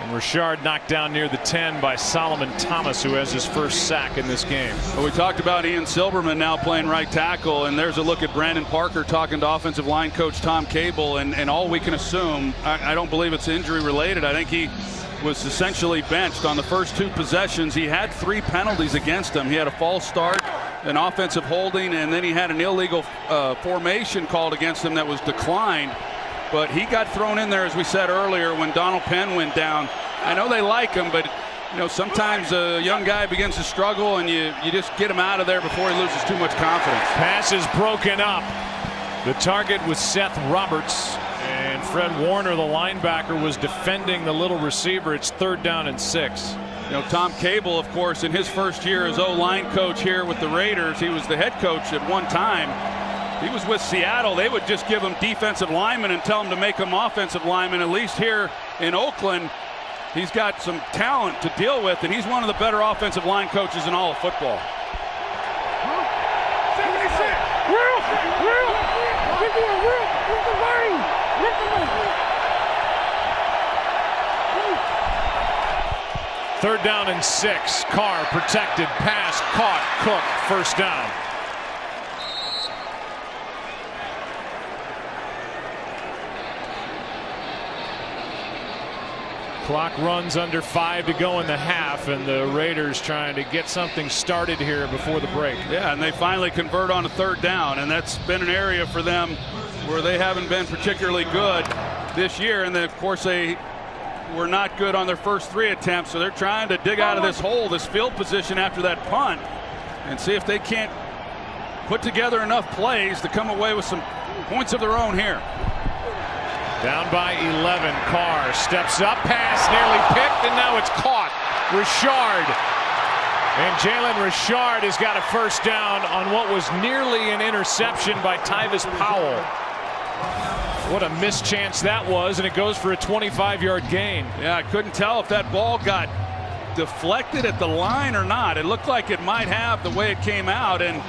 And Richard knocked down near the 10 by Solomon Thomas, who has his first sack in this game. Well, we talked about Ian Silberman now playing right tackle, and there's a look at Brandon Parker talking to offensive line coach Tom Cable, and all we can assume, I don't believe it's injury related. I think he was essentially benched on the first 2 possessions. He had 3 penalties against him. He had a false start, an offensive holding, and then he had an illegal formation called against him that was declined. But he got thrown in there, as we said earlier, when Donald Penn went down. I know they like him, but you know, sometimes a young guy begins to struggle, and you just get him out of there before he loses too much confidence. Pass is broken up. The target was Seth Roberts, and Fred Warner, the linebacker, was defending the little receiver. It's 3rd down and 6. You know, Tom Cable, of course, in his first year as O-line coach here with the Raiders, he was the head coach at one time. He was with Seattle. They would just give him defensive linemen and tell him to make them offensive linemen. At least here in Oakland, he's got some talent to deal with, and he's one of the better offensive line coaches in all of football. Third down and 6. Carr protected, pass caught. Cook, first down. Clock runs under 5 to go in the half, and the Raiders trying to get something started here before the break. Yeah, and they finally convert on a 3rd down, and that's been an area for them where they haven't been particularly good this year. And then, of course, they were not good on their first 3 attempts, so they're trying to dig out of this hole, this field position after that punt, and see if they can't put together enough plays to come away with some points of their own here. Down by 11. Carr steps up, pass nearly picked, and now it's caught. Richard. And Jalen Richard has got a first down on what was nearly an interception by Tyvis Powell. What a mischance that was, and it goes for a 25-yard gain. Yeah, I couldn't tell if that ball got deflected at the line or not. It looked like it might have the way it came out, and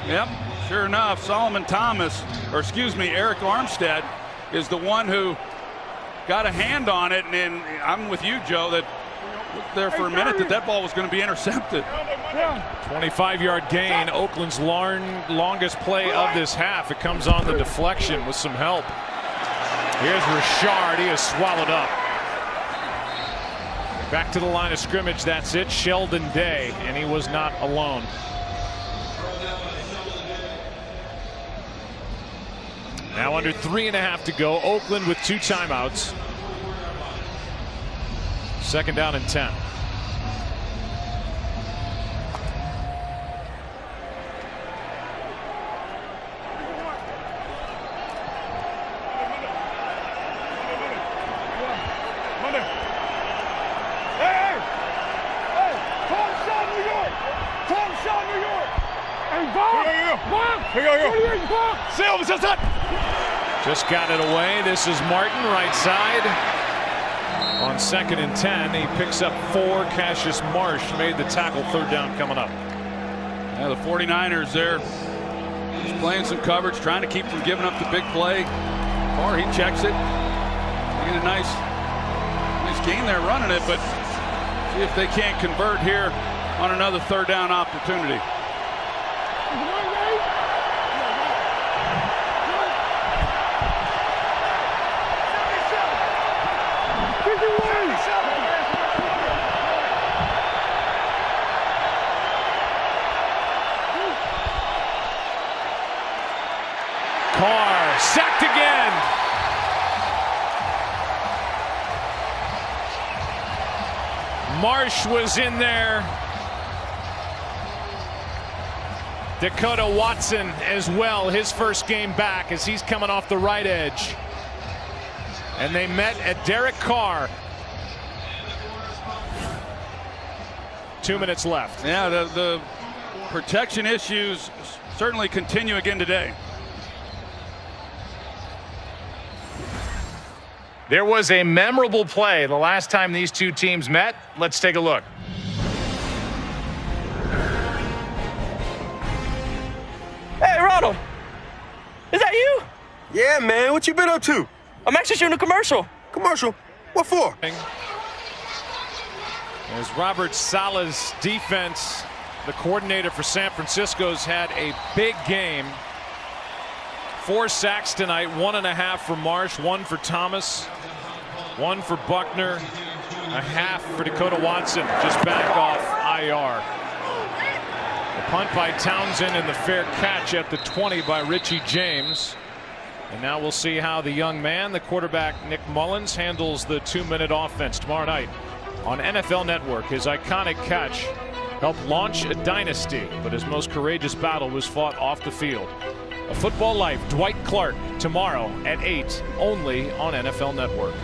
yep, sure enough, Eric Armstead is the one who got a hand on it, and I'm with you, Joe, that looked there for a minute that ball was going to be intercepted. 25-yard gain, Oakland's longest play of this half. It comes on the deflection with some help. Here's Richard. He is swallowed up. Back to the line of scrimmage. That's it. Sheldon Day, and he was not alone. Now under 3.5 to go. Oakland with 2 timeouts. 2nd down and 10. Just got it away. This is Martin, right side. On 2nd and 10, he picks up 4. Cassius Marsh made the tackle. 3rd down coming up. Yeah, the 49ers there just playing some coverage, trying to keep from giving up the big play. Or he checks it. They get a nice gain there running it, but see if they can't convert here on another 3rd down opportunity. Carr sacked again. Marsh was in there. Dakota Watson as well, his first game back as he's coming off the right edge. And they met at Derek Carr. 2 minutes left. Yeah, the protection issues certainly continue again today. There was a memorable play the last time these two teams met. Let's take a look. Hey, Ronald. Is that you? Yeah, man. What you been up to? I'm actually shooting a commercial. Commercial? What for? As Robert Saleh's defense, the coordinator for San Francisco's had a big game. 4 sacks tonight, 1.5 for Marsh, 1 for Thomas, 1 for Buckner, a half for Dakota Watson, just back off IR. The punt by Townsend and the fair catch at the 20 by Richie James. And now we'll see how the young man, the quarterback Nick Mullins, handles the 2-minute offense tomorrow night on NFL Network. His iconic catch helped launch a dynasty, but his most courageous battle was fought off the field. A Football Life, Dwight Clark, tomorrow at 8, only on NFL Network.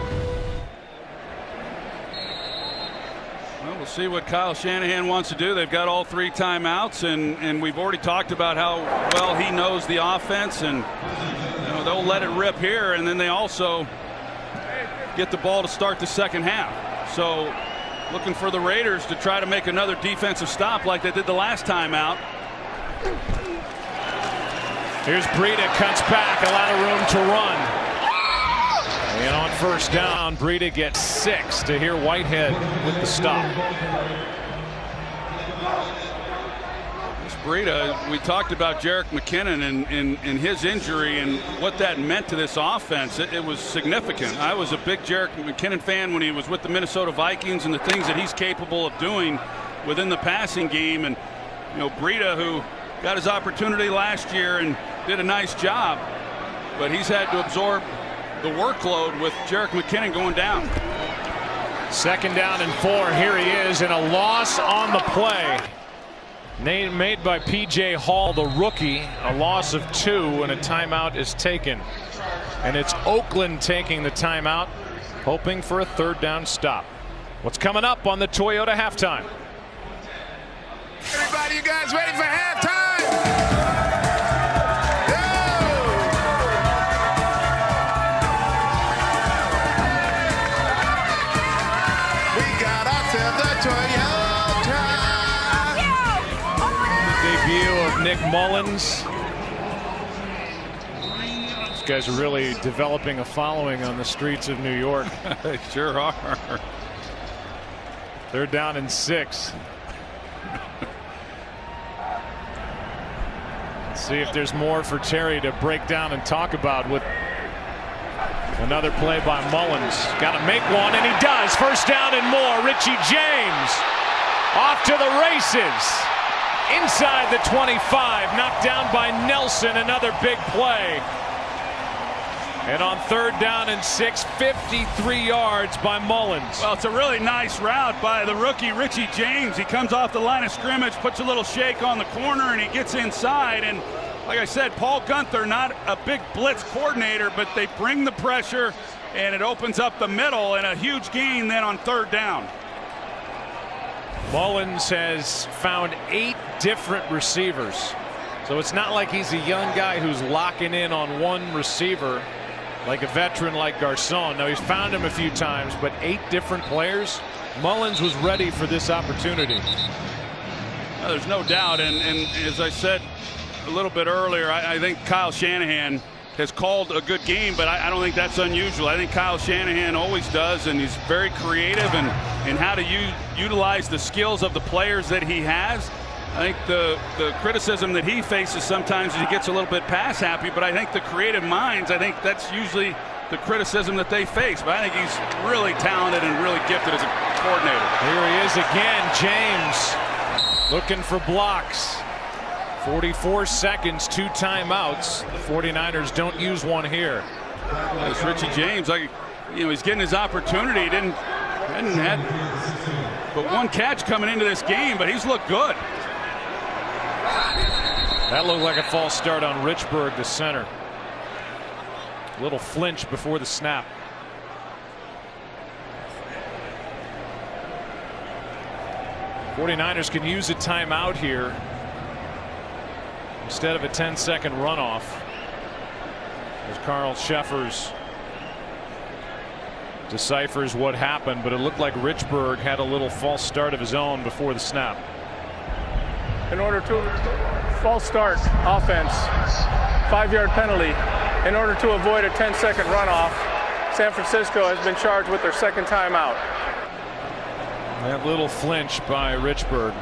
Well, we'll see what Kyle Shanahan wants to do. They've got all 3 timeouts, and we've already talked about how well he knows the offense, and they'll let it rip here, and then they also get the ball to start the 2nd half. So looking for the Raiders to try to make another defensive stop like they did the last time out. Here's Breida, cuts back, a lot of room to run. And on 1st down, Breida gets 6 to hear Whitehead with the stop. Breida, we talked about Jerick McKinnon and his injury and what that meant to this offense. It was significant. I was a big Jerick McKinnon fan when he was with the Minnesota Vikings and the things that he's capable of doing within the passing game. And Breida, who got his opportunity last year and did a nice job, but he's had to absorb the workload with Jerick McKinnon going down. 2nd down and 4. Here he is, and a loss on the play. Made by P.J. Hall, the rookie. A loss of 2, and a timeout is taken. And it's Oakland taking the timeout, hoping for a 3rd down stop. What's coming up on the Toyota halftime? Everybody, you guys ready for halftime? We got ourselves a Toyota. Debut of Nick Mullins. These guys are really developing a following on the streets of New York. They sure are. Third down and 6. Let's see if there's more for Terry to break down and talk about with another play by Mullins. Got to make one, and he does. First down and more. Richie James off to the races. Inside the 25, knocked down by Nelson. Another big play. And on third down and 6, 53 yards by Mullins. Well, it's a really nice route by the rookie Richie James. He comes off the line of scrimmage, puts a little shake on the corner, and he gets inside. And like I said, Paul Gunther, not a big blitz coordinator, but they bring the pressure, and it opens up the middle, and a huge gain then on third down. Mullins has found 8 different receivers. So it's not like he's a young guy who's locking in on one receiver like a veteran like Garcon. Now, he's found him a few times, but 8 different players. Mullins was ready for this opportunity. Well, there's no doubt, and as I said a little bit earlier, I think Kyle Shanahan has called a good game, but I don't think that's unusual. I think Kyle Shanahan always does, and he's very creative in how to utilize the skills of the players that he has. I think the criticism that he faces sometimes is he gets a little bit pass happy, but I think the creative minds, I think that's usually the criticism that they face. But I think he's really talented and really gifted as a coordinator. Here he is again, James, looking for blocks. 44 seconds, 2 timeouts. The 49ers don't use one here. It's Richie James. He's getting his opportunity. He hadn't had but one catch coming into this game, but he's looked good. That looked like a false start on Richburg, the center. A little flinch before the snap. '49ers can use a timeout here instead of a 10-second runoff, as Carl Sheffers deciphers what happened, but it looked like Richburg had a little false start of his own before the snap. In order to false start offense, 5-yard penalty. In order to avoid a 10-second runoff, San Francisco has been charged with their second timeout. That little flinch by Richburg.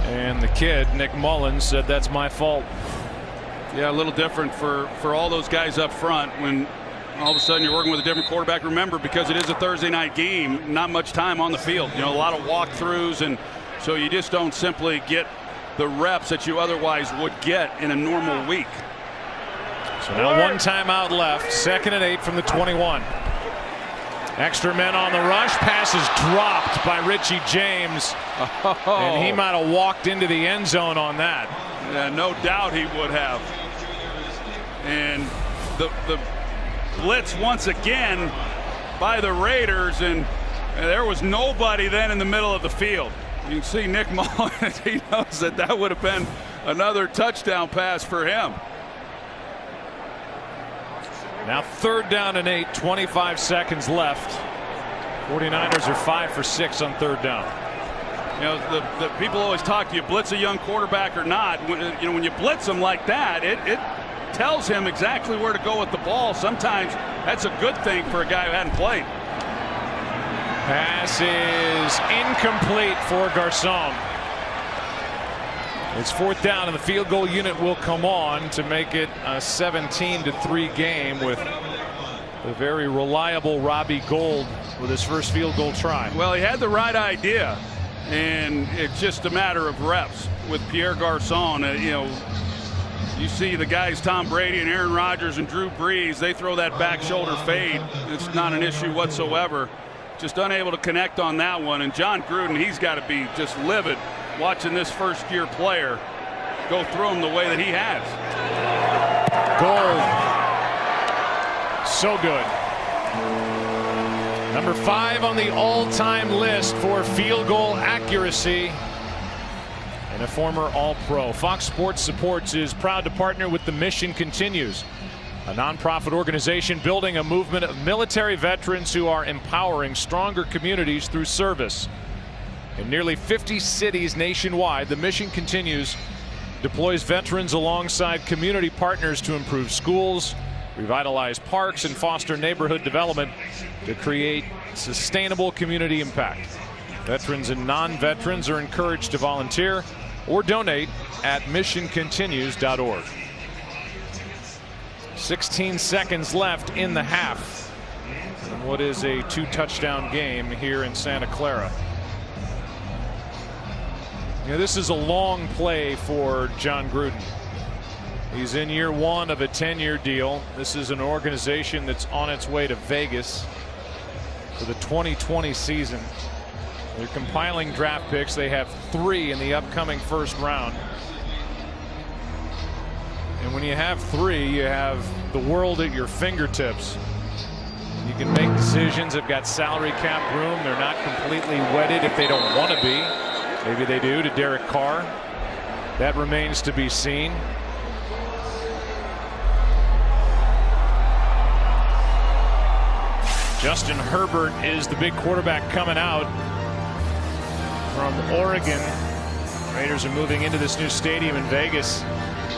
And the kid, Nick Mullins, said that's my fault. Yeah, a little different for all those guys up front when all of a sudden you're working with a different quarterback. Remember, because it is a Thursday night game, not much time on the field. A lot of walkthroughs, and so you just don't simply get the reps that you otherwise would get in a normal week. So now 1 timeout left. 2nd and 8 from the 21. Extra men on the rush. Pass is dropped by Richie James. And he might have walked into the end zone on that. Yeah, no doubt he would have. And the blitz once again by the Raiders, and there was nobody then in the middle of the field. You can see Nick Mullins, he knows that would have been another touchdown pass for him. Now 3rd down and 8, 25 seconds left. 49ers are 5 for 6 on 3rd down. The people always talk, do you blitz a young quarterback or not? When you blitz him like that, it tells him exactly where to go with the ball. Sometimes that's a good thing for a guy who hadn't played. Pass is incomplete for Garcon. It's 4th down, and the field goal unit will come on to make it a 17-3 game with the very reliable Robbie Gould with his first field goal try. Well, he had the right idea, and it's just a matter of reps with Pierre Garcon. You see the guys, Tom Brady and Aaron Rodgers and Drew Brees, they throw that back shoulder fade. It's not an issue whatsoever. Just unable to connect on that one. And John Gruden, he's got to be just livid watching this first-year player go through him the way that he has. Gold. So good. Number 5 on the all-time list for field goal accuracy, and a former All-Pro. Fox Sports Supports is proud to partner with The Mission Continues, a nonprofit organization building a movement of military veterans who are empowering stronger communities through service. In nearly 50 cities nationwide, The Mission Continues deploys veterans alongside community partners to improve schools, revitalize parks, and foster neighborhood development to create sustainable community impact. Veterans and non-veterans are encouraged to volunteer or donate at missioncontinues.org. 16 seconds left in the half in what is a 2-touchdown game here in Santa Clara. This is a long play for John Gruden. He's in year 1 of a 10-year deal. This is an organization that's on its way to Vegas for the 2020 season. They're compiling draft picks. They have 3 in the upcoming first round. And when you have 3, you have the world at your fingertips. You can make decisions. They've got salary cap room. They're not completely wedded if they don't want to be. Maybe they do to Derek Carr. That remains to be seen. Justin Herbert is the big quarterback coming out from Oregon. Raiders are moving into this new stadium in Vegas.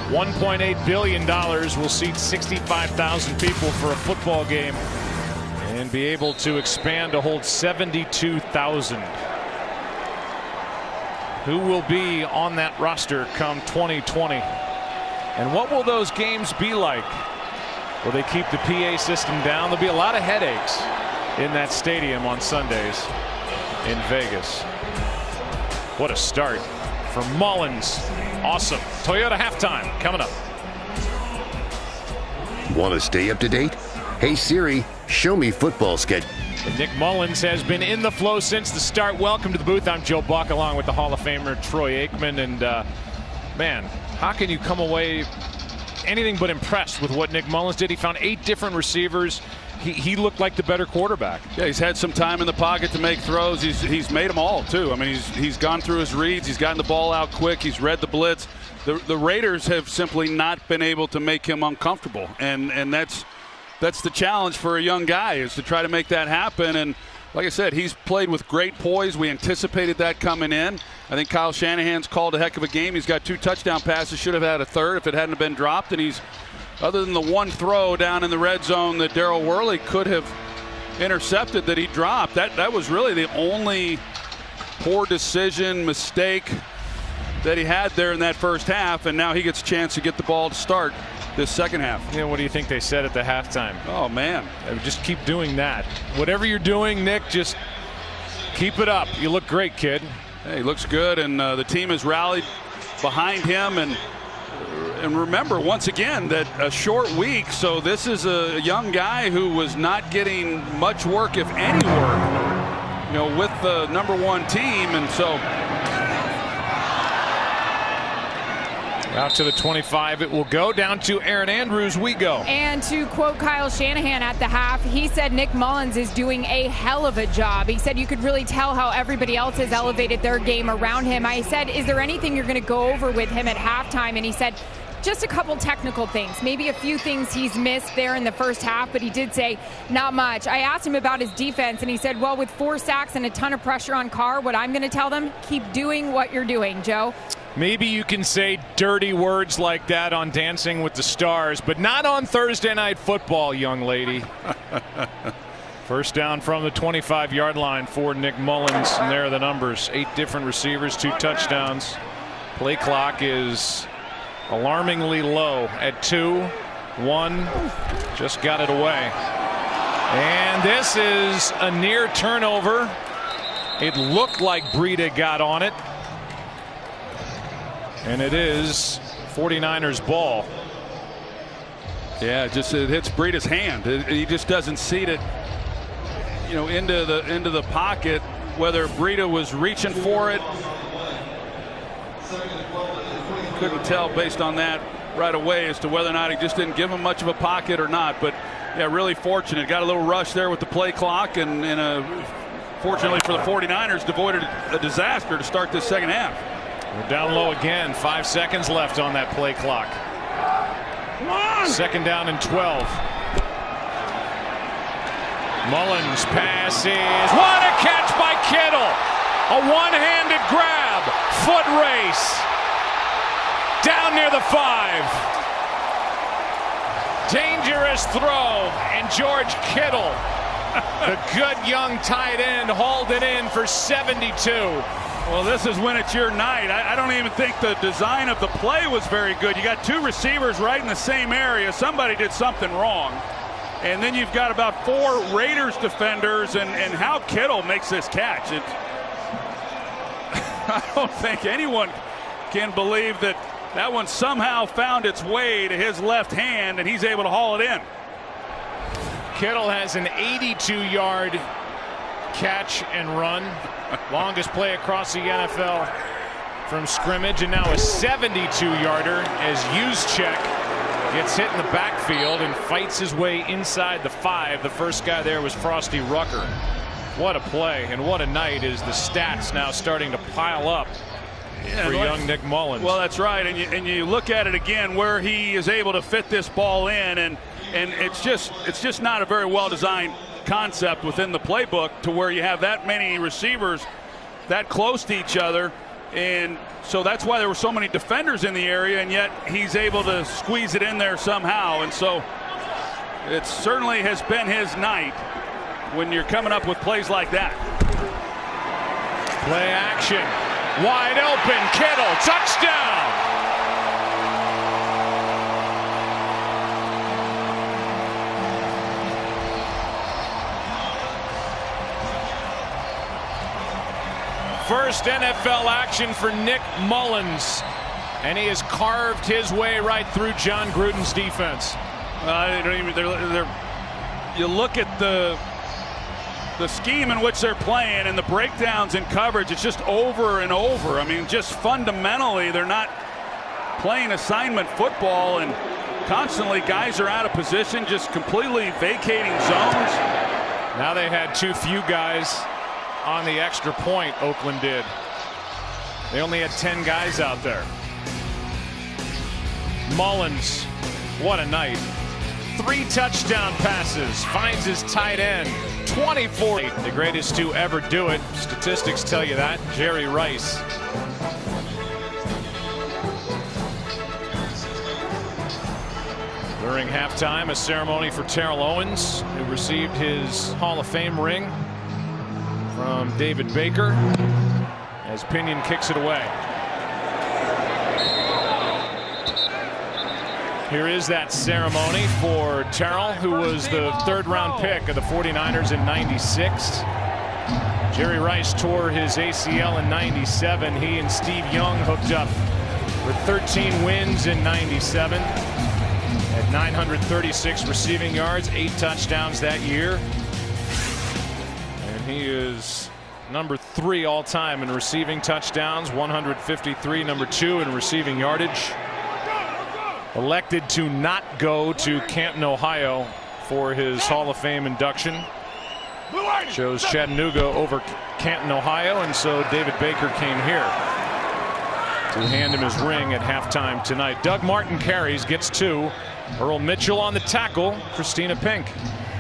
$1.8 billion will seat 65,000 people for a football game and be able to expand to hold 72,000. Who will be on that roster come 2020? And what will those games be like? Will they keep the PA system down? There'll be a lot of headaches in that stadium on Sundays in Vegas. What a start for Mullins. Awesome. Toyota halftime coming up. Want to stay up to date? Hey Siri, show me football schedule. Nick Mullins has been in the flow since the start. Welcome to the booth. I'm Joe Buck along with the Hall of Famer Troy Aikman. And man, how can you come away anything but impressed with what Nick Mullins did? He found 8 different receivers. He looked like the better quarterback. Yeah, he's had some time in the pocket to make throws. He's made them all too. I mean, he's gone through his reads. He's gotten the ball out quick. He's read the blitz. The Raiders have simply not been able to make him uncomfortable, and that's the challenge for a young guy, is to try to make that happen. And like I said, he's played with great poise. We anticipated that coming in. I think Kyle Shanahan's called a heck of a game. He's got 2 touchdown passes. Should have had a third if it hadn't been dropped. And he's, other than the one throw down in the red zone that Darryl Worley could have intercepted that he dropped, that was really the only poor decision, mistake that he had there in that first half. And now he gets a chance to get the ball to start this second half. What do you think they said at the halftime? Oh man, just keep doing that. Whatever you're doing, Nick, just keep it up. You look great, kid. Hey, he looks good, and the team has rallied behind him. And remember, once again, that a short week, so this is a young guy who was not getting much work, if any work, with the #1 team. And so out to the 25 it will go. Down to Aaron Andrews we go. And to quote Kyle Shanahan at the half, he said Nick Mullins is doing a hell of a job. He said you could really tell how everybody else has elevated their game around him. I said, is there anything you're going to go over with him at halftime? And he said, just a couple technical things, maybe a few things he's missed there in the first half, but he did say not much. I asked him about his defense, and he said, well, with 4 sacks and a ton of pressure on Carr, what I'm going to tell them, keep doing what you're doing, Joe. Maybe you can say dirty words like that on Dancing with the Stars, but not on Thursday Night Football, young lady. First down from the 25-yard line for Nick Mullins, and there are the numbers. 8 different receivers, 2 touchdowns. Play clock is alarmingly low at 2. 1 just got it away. And this is a near turnover. It looked like Breida got on it. And it is 49ers ball. Yeah, it hits Breida's hand. He just doesn't seat it, into the pocket. Whether Breida was reaching for it, couldn't tell based on that right away as to whether or not he just didn't give him much of a pocket or not. But yeah, really fortunate. Got a little rush there with the play clock, and fortunately for the 49ers, avoided a disaster to start this second half. We're down low again. 5 seconds left on that play clock. Second down and 12. Mullins passes. What a catch by Kittle! A one-handed grab. Foot race. Down near the 5. Dangerous throw, and George Kittle, the good young tight end, hauled it in for 72. Well, this is when it's your night. I don't even think the design of the play was very good. You got two receivers right in the same area. Somebody did something wrong. And then you've got about 4 Raiders defenders, and how Kittle makes this catch. I don't think anyone can believe that that one somehow found its way to his left hand, and he's able to haul it in. Kittle has an 82-yard catch and run. Longest play across the NFL from scrimmage, and now a 72-yarder as Juszczyk gets hit in the backfield and fights his way inside the 5. The first guy there was Frosty Rucker. What a play and what a night, is the stats now starting to pile up for young Nick Mullins. Well, that's right, and you look at it again where he is able to fit this ball in, and it's just not a very well designed concept within the playbook to where you have that many receivers that close to each other, and so that's why there were so many defenders in the area, and yet he's able to squeeze it in there somehow. And so it certainly has been his night when you're coming up with plays like that. Play action, wide open, Kittle, touchdown. First NFL action for Nick Mullins, and he has carved his way right through John Gruden's defense. You look at the scheme in which they're playing and the breakdowns in coverage, it's just over and over. I mean, just fundamentally, they're not playing assignment football, and constantly guys are out of position, just completely vacating zones. Now they had too few guys on the extra point. Oakland did. They only had 10 guys out there. Mullins, what a night. 3 touchdown passes, finds his tight end. 24, the greatest to ever do it. Statistics tell you that. Jerry Rice. During halftime, a ceremony for Terrell Owens, who received his Hall of Fame ring from David Baker, as Pinion kicks it away. Here is that ceremony for Terrell, who was the 3rd-round pick of the 49ers in '96. Jerry Rice tore his ACL in '97. He and Steve Young hooked up for 13 wins in '97. At 936 receiving yards, 8 touchdowns that year. He is number 3 all-time in receiving touchdowns, 153, number 2 in receiving yardage. Elected to not go to Canton, Ohio for his Hall of Fame induction. Chose Chattanooga over Canton, Ohio, and so David Baker came here to hand him his ring at halftime tonight. Doug Martin carries, gets 2. Earl Mitchell on the tackle, Christina Pink.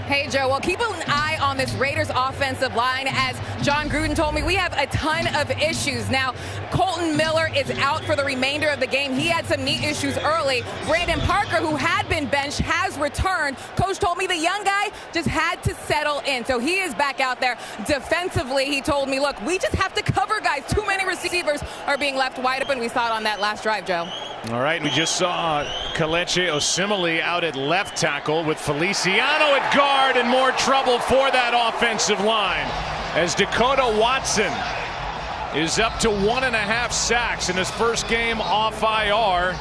Hey, Joe, well, keep an eye on this Raiders offensive line. As John Gruden told me, we have a ton of issues. Now, Colton Miller is out for the remainder of the game. He had some knee issues early. Brandon Parker, who had been benched, has returned. Coach told me the young guy just had to settle in. So he is back out there. Defensively, he told me, look, we just have to cover guys. Too many receivers are being left wide open. We saw it on that last drive, Joe. All right, we just saw Kelechi Osemele out at left tackle with Feliciano at guard, and more trouble for that offensive line as Dakota Watson is up to 1.5 sacks in his first game off IR,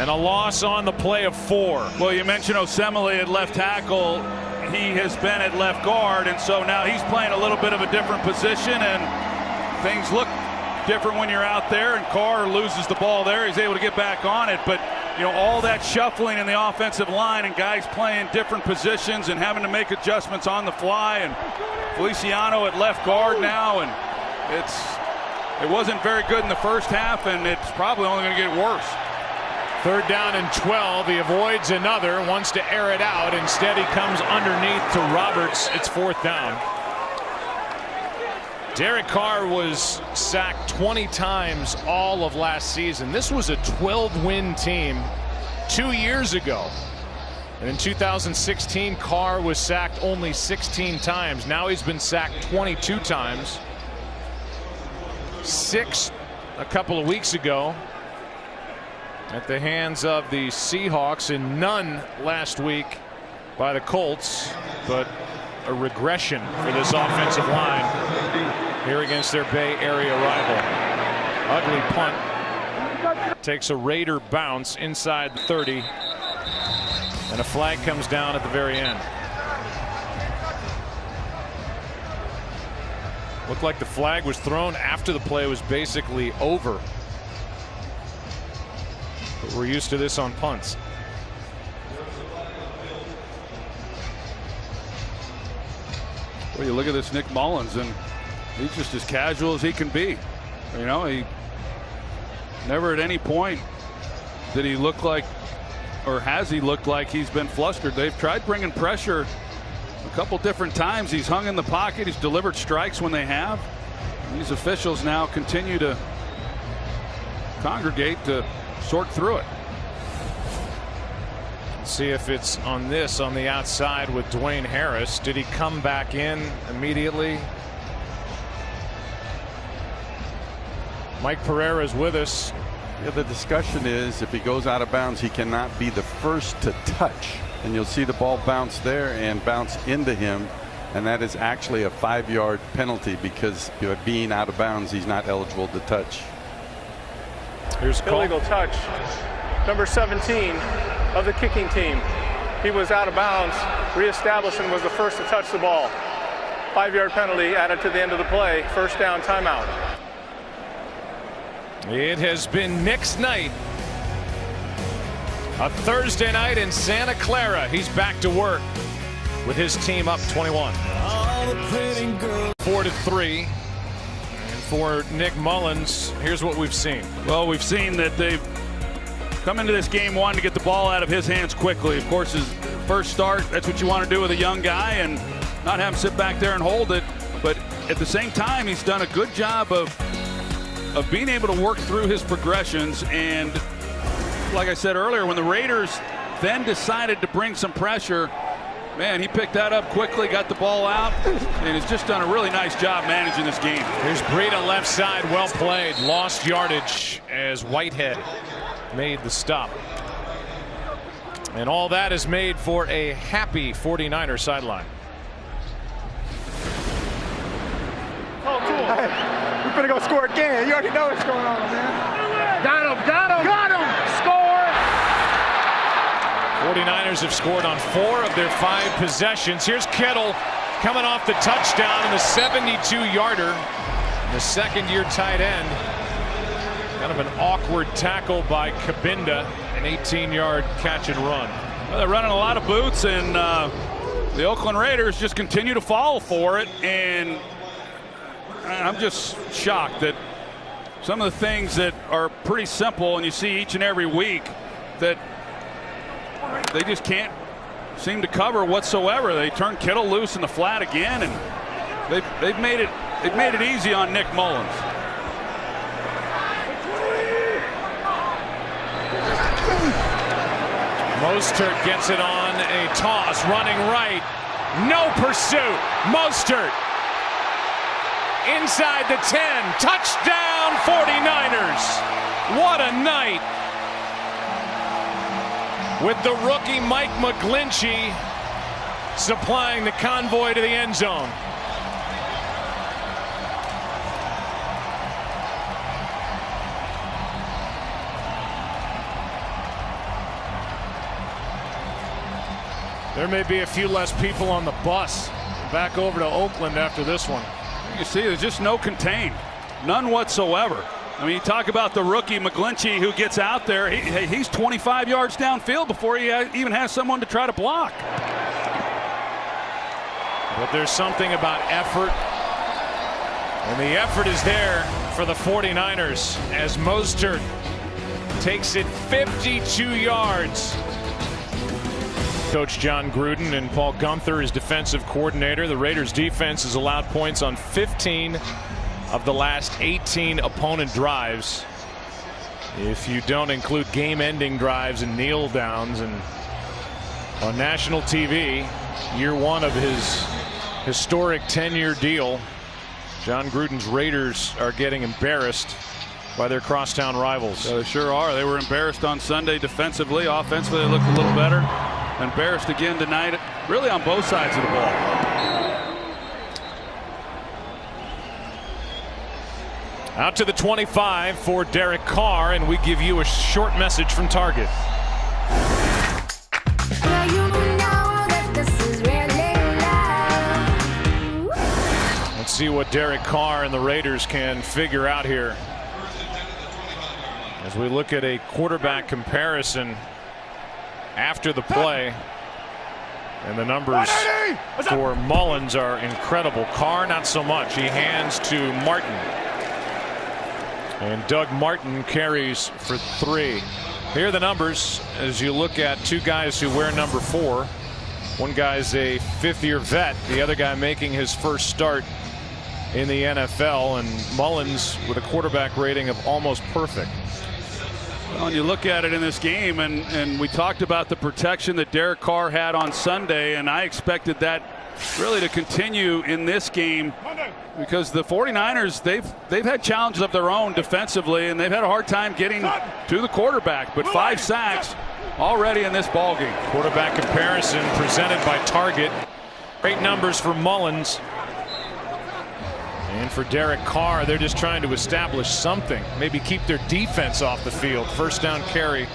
and a loss on the play of 4. Well, you mentioned Osemele at left tackle. He has been at left guard, and so now he's playing a little bit of a different position, and things look different when you're out there, and Carr loses the ball there. He's able to get back on it, but you know, all that shuffling in the offensive line and guys playing different positions and having to make adjustments on the fly, and Feliciano at left guard now, and it wasn't very good in the first half, and it's probably only going to get worse. 3rd down and 12. He avoids another, wants to air it out. Instead, he comes underneath to Roberts. It's 4th down. Derek Carr was sacked 20 times all of last season. This was a 12-win team 2 years ago. And in 2016, Carr was sacked only 16 times. Now he's been sacked 22 times. 6 a couple of weeks ago at the hands of the Seahawks, and none last week by the Colts, but a regression for this offensive line here against their Bay Area rival. Ugly punt. Takes a Raider bounce inside the 30. And a flag comes down at the very end. Looked like the flag was thrown after the play was basically over. But we're used to this on punts. Well, you look at this Nick Mullins, and he's just as casual as he can be. You know, he never at any point did he look like, or has he looked like he's been flustered. They've tried bringing pressure a couple different times. He's hung in the pocket. He's delivered strikes when they have. And these officials now continue to congregate to sort through it. See if it's on this on the outside with Dwayne Harris. Did he come back in immediately? Mike Pereira is with us. Yeah, the discussion is if he goes out of bounds, he cannot be the first to touch. And you'll see the ball bounce there and bounce into him. And that is actually a 5-yard penalty because being out of bounds, he's not eligible to touch. Here's illegal touch. Number 17 of the kicking team. He was out of bounds, reestablished, and was the first to touch the ball. 5-yard penalty added to the end of the play. First down, timeout. It has been Nick's night. A Thursday night in Santa Clara. He's back to work with his team up 21. 4-3. And for Nick Mullins, here's what we've seen. Well, we've seen that they've come into this game wanting to get the ball out of his hands quickly. Of course, his first start, that's what you want to do with a young guy, and not have him sit back there and hold it. But at the same time, he's done a good job of being able to work through his progressions. And like I said earlier, when the Raiders then decided to bring some pressure, man, he picked that up quickly, got the ball out, and has just done a really nice job managing this game. Here's Breida left side, well played. Lost yardage as Whitehead made the stop. And all that is made for a happy 49er sideline. We're gonna go score again. You already know what's going on, man. Got him, got him, got him. Score. 49ers have scored on 4 of their 5 possessions. Here's Kittle coming off the touchdown in the 72-yarder. The second-year tight end. Kind of an awkward tackle by Kabinda. An 18-yard catch and run. Well, they're running a lot of boots, and the Oakland Raiders just continue to fall for it. And I'm just shocked that some of the things that are pretty simple and you see each and every week that they just can't seem to cover whatsoever. They turn Kittle loose in the flat again, and they've made it easy on Nick Mullins. Mostert gets it on a toss, running right. No pursuit. Mostert inside the 10. Touchdown 49ers. What a night. With the rookie Mike McGlinchey supplying the convoy to the end zone. There may be a few less people on the bus back over to Oakland after this one. You see, there's just no contain. None whatsoever. I mean, you talk about the rookie McGlinchey who gets out there. He's 25 yards downfield before he even has someone to try to block. But there's something about effort. And the effort is there for the 49ers as Mostert takes it 52 yards. Coach John Gruden and Paul Gunther is defensive coordinator. The Raiders defense has allowed points on 15 of the last 18 opponent drives. if you don't include game-ending drives and kneel downs. And on national TV, year one of his historic 10-year deal, John Gruden's Raiders are getting embarrassed by their crosstown rivals. They sure are. They were embarrassed on Sunday defensively. Offensively, they looked a little better. Embarrassed again tonight, really on both sides of the ball. Out to the 25 for Derek Carr, and we give you a short message from Target. Let's see what Derek Carr and the Raiders can figure out here as we look at a quarterback comparison after the play. And the numbers for Mullins are incredible. Carr not so much. He hands to Martin. And Doug Martin carries for 3. Here are the numbers as you look at two guys who wear number 4. One guy's a 5th-year vet. The other guy making his first start in the NFL. And Mullins with a quarterback rating of almost perfect. Well, and you look at it in this game, and we talked about the protection that Derek Carr had on Sunday, and I expected that really to continue in this game because the 49ers, they've had challenges of their own defensively, and they've had a hard time getting to the quarterback. But 5 sacks already in this ballgame. Quarterback comparison presented by Target. Great numbers for Mullins. And for Derek Carr, they're just trying to establish something. Maybe keep their defense off the field. First down carry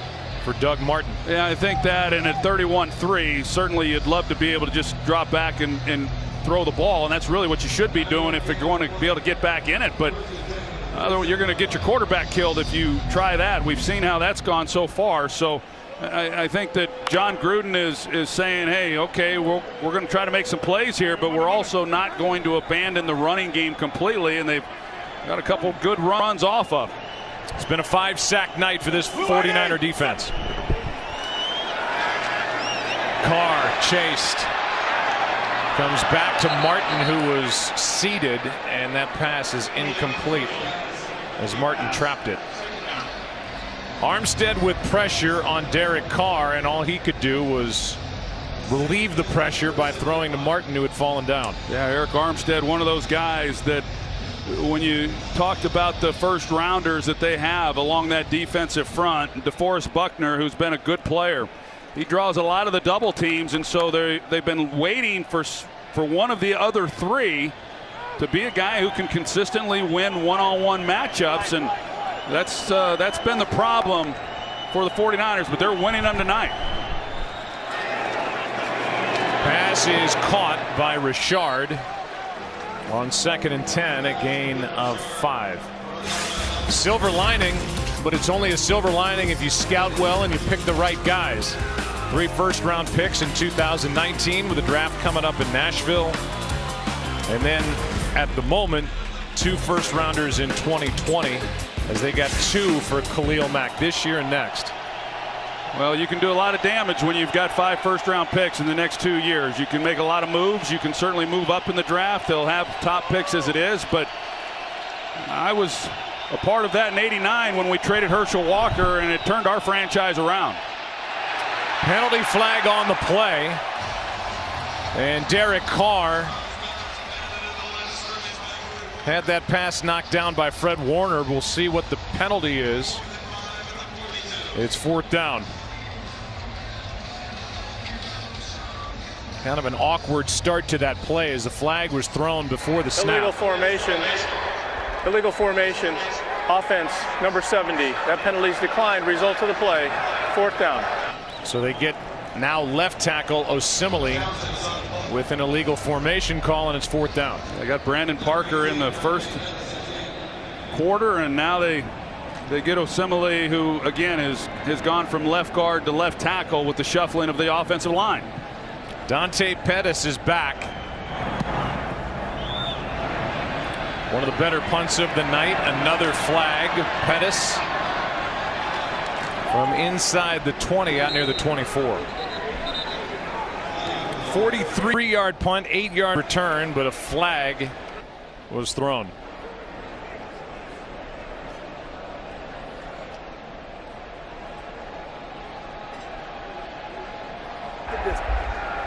for Doug Martin. Yeah, I think that, and at 31-3, certainly you'd love to be able to just drop back and throw the ball, and that's really what you should be doing if you're going to be able to get back in it. But you're going to get your quarterback killed if you try that. We've seen how that's gone so far. So I think that John Gruden is saying, hey, okay, we're going to try to make some plays here, but we're also not going to abandon the running game completely, and they've got a couple good runs off of. It's been a 5-sack night for this 49er defense. Carr chased. Comes back to Martin, who was seated, and that pass is incomplete as Martin trapped it. Armstead with pressure on Derek Carr, and all he could do was relieve the pressure by throwing to Martin, who had fallen down. Yeah, Eric Armstead, one of those guys that when you talked about the first rounders that they have along that defensive front, DeForest Buckner, who's been a good player, he draws a lot of the double teams, and so they've been waiting for one of the other 3 to be a guy who can consistently win one-on-one matchups, and that's been the problem for the 49ers, but they're winning them tonight. Pass is caught by Richard on 2nd and 10, a gain of 5. Silver lining, but it's only a silver lining if you scout well and you pick the right guys. 3 first-round picks in 2019 with the draft coming up in Nashville. And then at the moment, 2 first-rounders in 2020 as they got 2 for Khalil Mack this year and next. Well, you can do a lot of damage when you've got 5 first-round picks in the next 2 years. You can make a lot of moves. You can certainly move up in the draft. They'll have top picks as it is, but I was a part of that in '89 when we traded Herschel Walker, and it turned our franchise around. Penalty flag on the play, and Derek Carr had that pass knocked down by Fred Warner. We'll see what the penalty is. It's 4th down. Kind of an awkward start to that play as the flag was thrown before the snap. Illegal formation, offense, number 70. That penalty's declined, result of the play, 4th down. So they get now left tackle Osemele with an illegal formation call, and it's 4th down. They got Brandon Parker in the first quarter, and now they get Osemele, who again has gone from left guard to left tackle with the shuffling of the offensive line. Dante Pettis is back. One of the better punts of the night. Another flag. Pettis from inside the 20 out near the 24. 43-yard punt, 8-yard return, but a flag was thrown.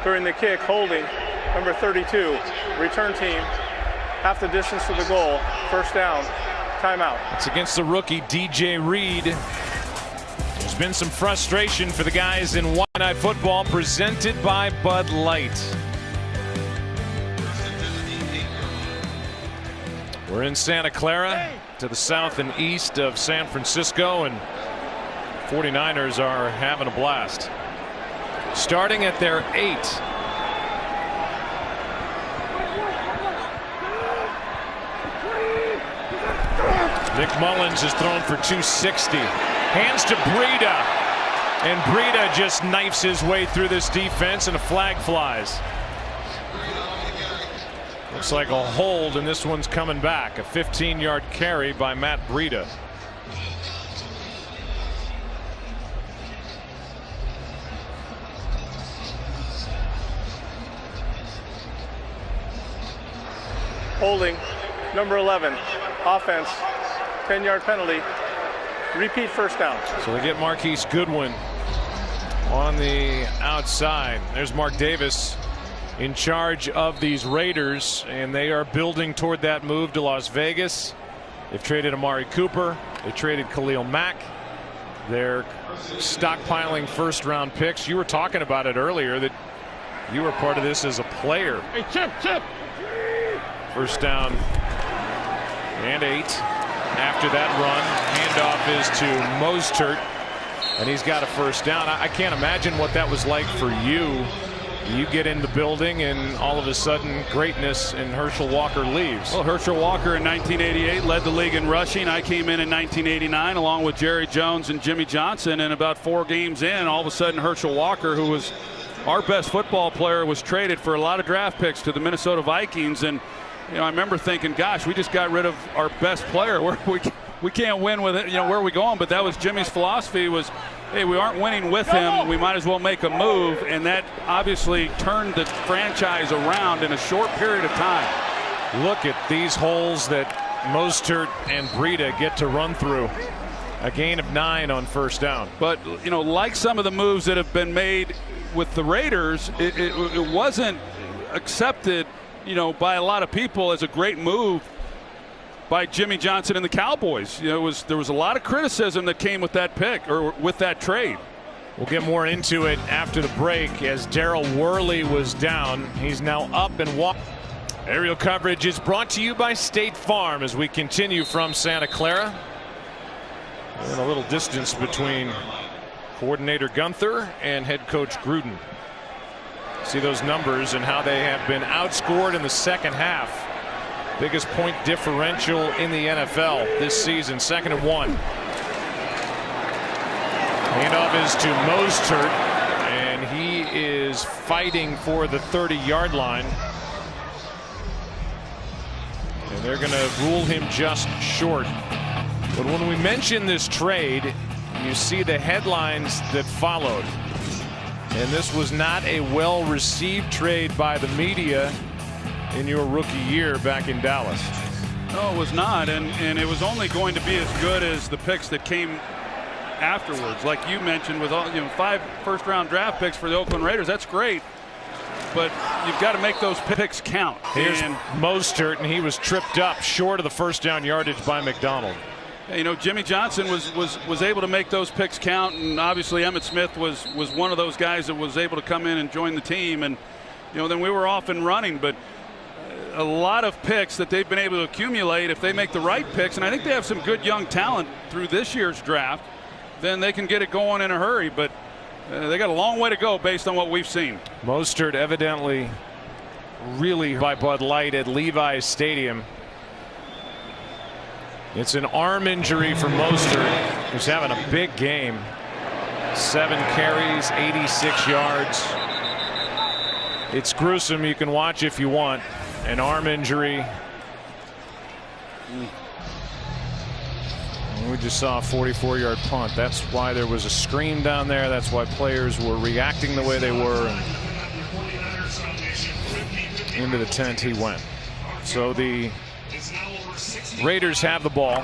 During the kick, holding, number 32, return team, half the distance to the goal, first down, timeout. It's against the rookie DJ Reed. There's been some frustration for the guys in Wide Night Football, presented by Bud Light. We're in Santa Clara, to the south and east of San Francisco, and 49ers are having a blast. Starting at their 8. Nick Mullins has thrown for 260. Hands to Breida. And Breida just knifes his way through this defense, and a flag flies. Looks like a hold, and this one's coming back. A 15-yard carry by Matt Breida. Holding, number 11, offense, 10-yard penalty, repeat first down. So they get Marquise Goodwin on the outside. There's Mark Davis in charge of these Raiders, and they are building toward that move to Las Vegas. They've traded Amari Cooper. They traded Khalil Mack. They're stockpiling first-round picks. You were talking about it earlier that you were part of this as a player. Hey, Chip. First down and 8. After that run, handoff is to Mostert, and he's got a first down. I can't imagine what that was like for you. You get in the building, and all of a sudden, greatness, and Herschel Walker leaves. Well, Herschel Walker in 1988 led the league in rushing. I came in 1989 along with Jerry Jones and Jimmy Johnson, and about 4 games in, all of a sudden, Herschel Walker, who was our best football player, was traded for a lot of draft picks to the Minnesota Vikings. And you know, I remember thinking, gosh, we just got rid of our best player. We can't win with it. You know, where are we going? But that was Jimmy's philosophy was, hey, we aren't winning with him. We might as well make a move. And that obviously turned the franchise around in a short period of time. Look at these holes that Mostert and Breida get to run through. A gain of 9 on first down. But, you know, like some of the moves that have been made with the Raiders, it wasn't accepted, you know, by a lot of people as a great move by Jimmy Johnson and the Cowboys. You know, there was a lot of criticism that came with that pick, or with that trade. We'll get more into it after the break, as Darryl Worley was down. He's now up and walking. Aerial coverage is brought to you by State Farm as we continue from Santa Clara. And a little distance between coordinator Gunther and head coach Gruden. See those numbers and how they have been outscored in the second half. Biggest point differential in the NFL this season. 2nd and 1. Handoff is to Mostert, and he is fighting for the 30-yard line. And they're going to rule him just short. But when we mention this trade, you see the headlines that followed. And this was not a well-received trade by the media in your rookie year back in Dallas. No, it was not, and it was only going to be as good as the picks that came afterwards. Like you mentioned, with all, you know, 5 first-round draft picks for the Oakland Raiders, that's great. But you've got to make those picks count. Here's Mostert, and he was tripped up short of the first down yardage by McDonald. You know, Jimmy Johnson was able to make those picks count, and obviously Emmitt Smith was one of those guys that was able to come in and join the team, and you know, then we were off and running. But a lot of picks that they've been able to accumulate, if they make the right picks, and I think they have some good young talent through this year's draft, then they can get it going in a hurry. But they got a long way to go based on what we've seen. Mostert evidently really by Bud Light at Levi's Stadium. It's an arm injury for Mostert, who's having a big game. 7 carries, 86 yards. It's gruesome. You can watch if you want. An arm injury. We just saw a 44-yard punt. That's why there was a scream down there. That's why players were reacting the way they were. And into the tent he went. So the Raiders have the ball.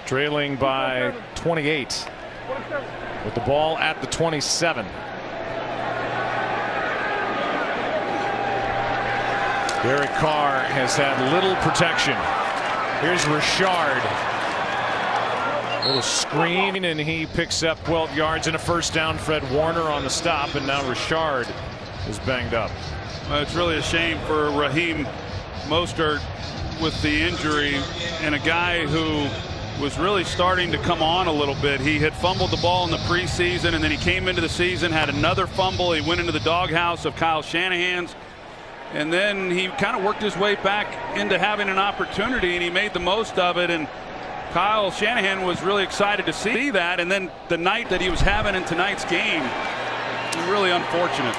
Trailing by 28. with the ball at the 27. Derek Carr has had little protection. Here's Richard. Little screen, and he picks up 12 yards and a first down. Fred Warner on the stop, and now Richard is banged up. Well, it's really a shame for Raheem Mostert with the injury, and a guy who was really starting to come on a little bit. He had fumbled the ball in the preseason, and then he came into the season, had another fumble. He went into the doghouse of Kyle Shanahan's, and then he kind of worked his way back into having an opportunity, and he made the most of it. And Kyle Shanahan was really excited to see that, and then the night that he was having in tonight's game, really unfortunate.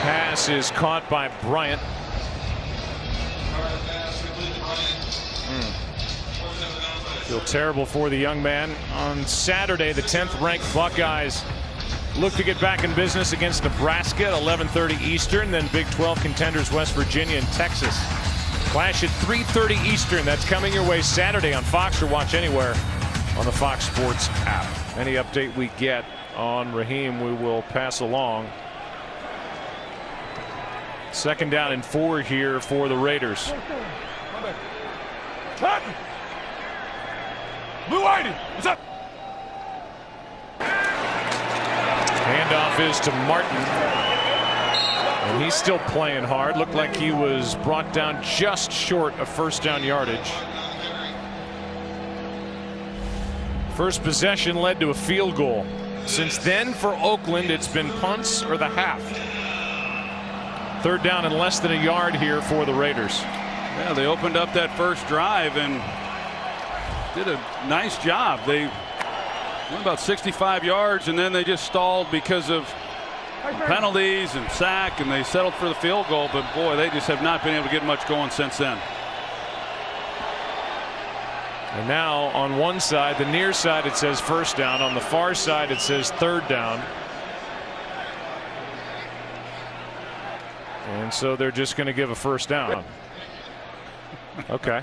Pass is caught by Bryant. Feel terrible for the young man. On Saturday, the 10th ranked Buckeyes look to get back in business against Nebraska at 11:30 Eastern, then Big 12 contenders West Virginia and Texas. Clash at 3:30 Eastern. That's coming your way Saturday on Fox, or watch anywhere on the Fox Sports app. Any update we get on Raheem, we will pass along. 2nd down and 4 here for the Raiders. Blue Whitey, what's up? Handoff is to Martin. And he's still playing hard. Looked like he was brought down just short of first down yardage. First possession led to a field goal. Since then, for Oakland, it's been punts or the half. 3rd down and less than a yard here for the Raiders. Yeah, they opened up that first drive and did a nice job. They went about 65 yards, and then they just stalled because of penalties and sack, and they settled for the field goal. But boy, they just have not been able to get much going since then. And now on one side, the near side, it says first down. On the far side, it says 3rd down. And so they're just going to give a first down. Okay.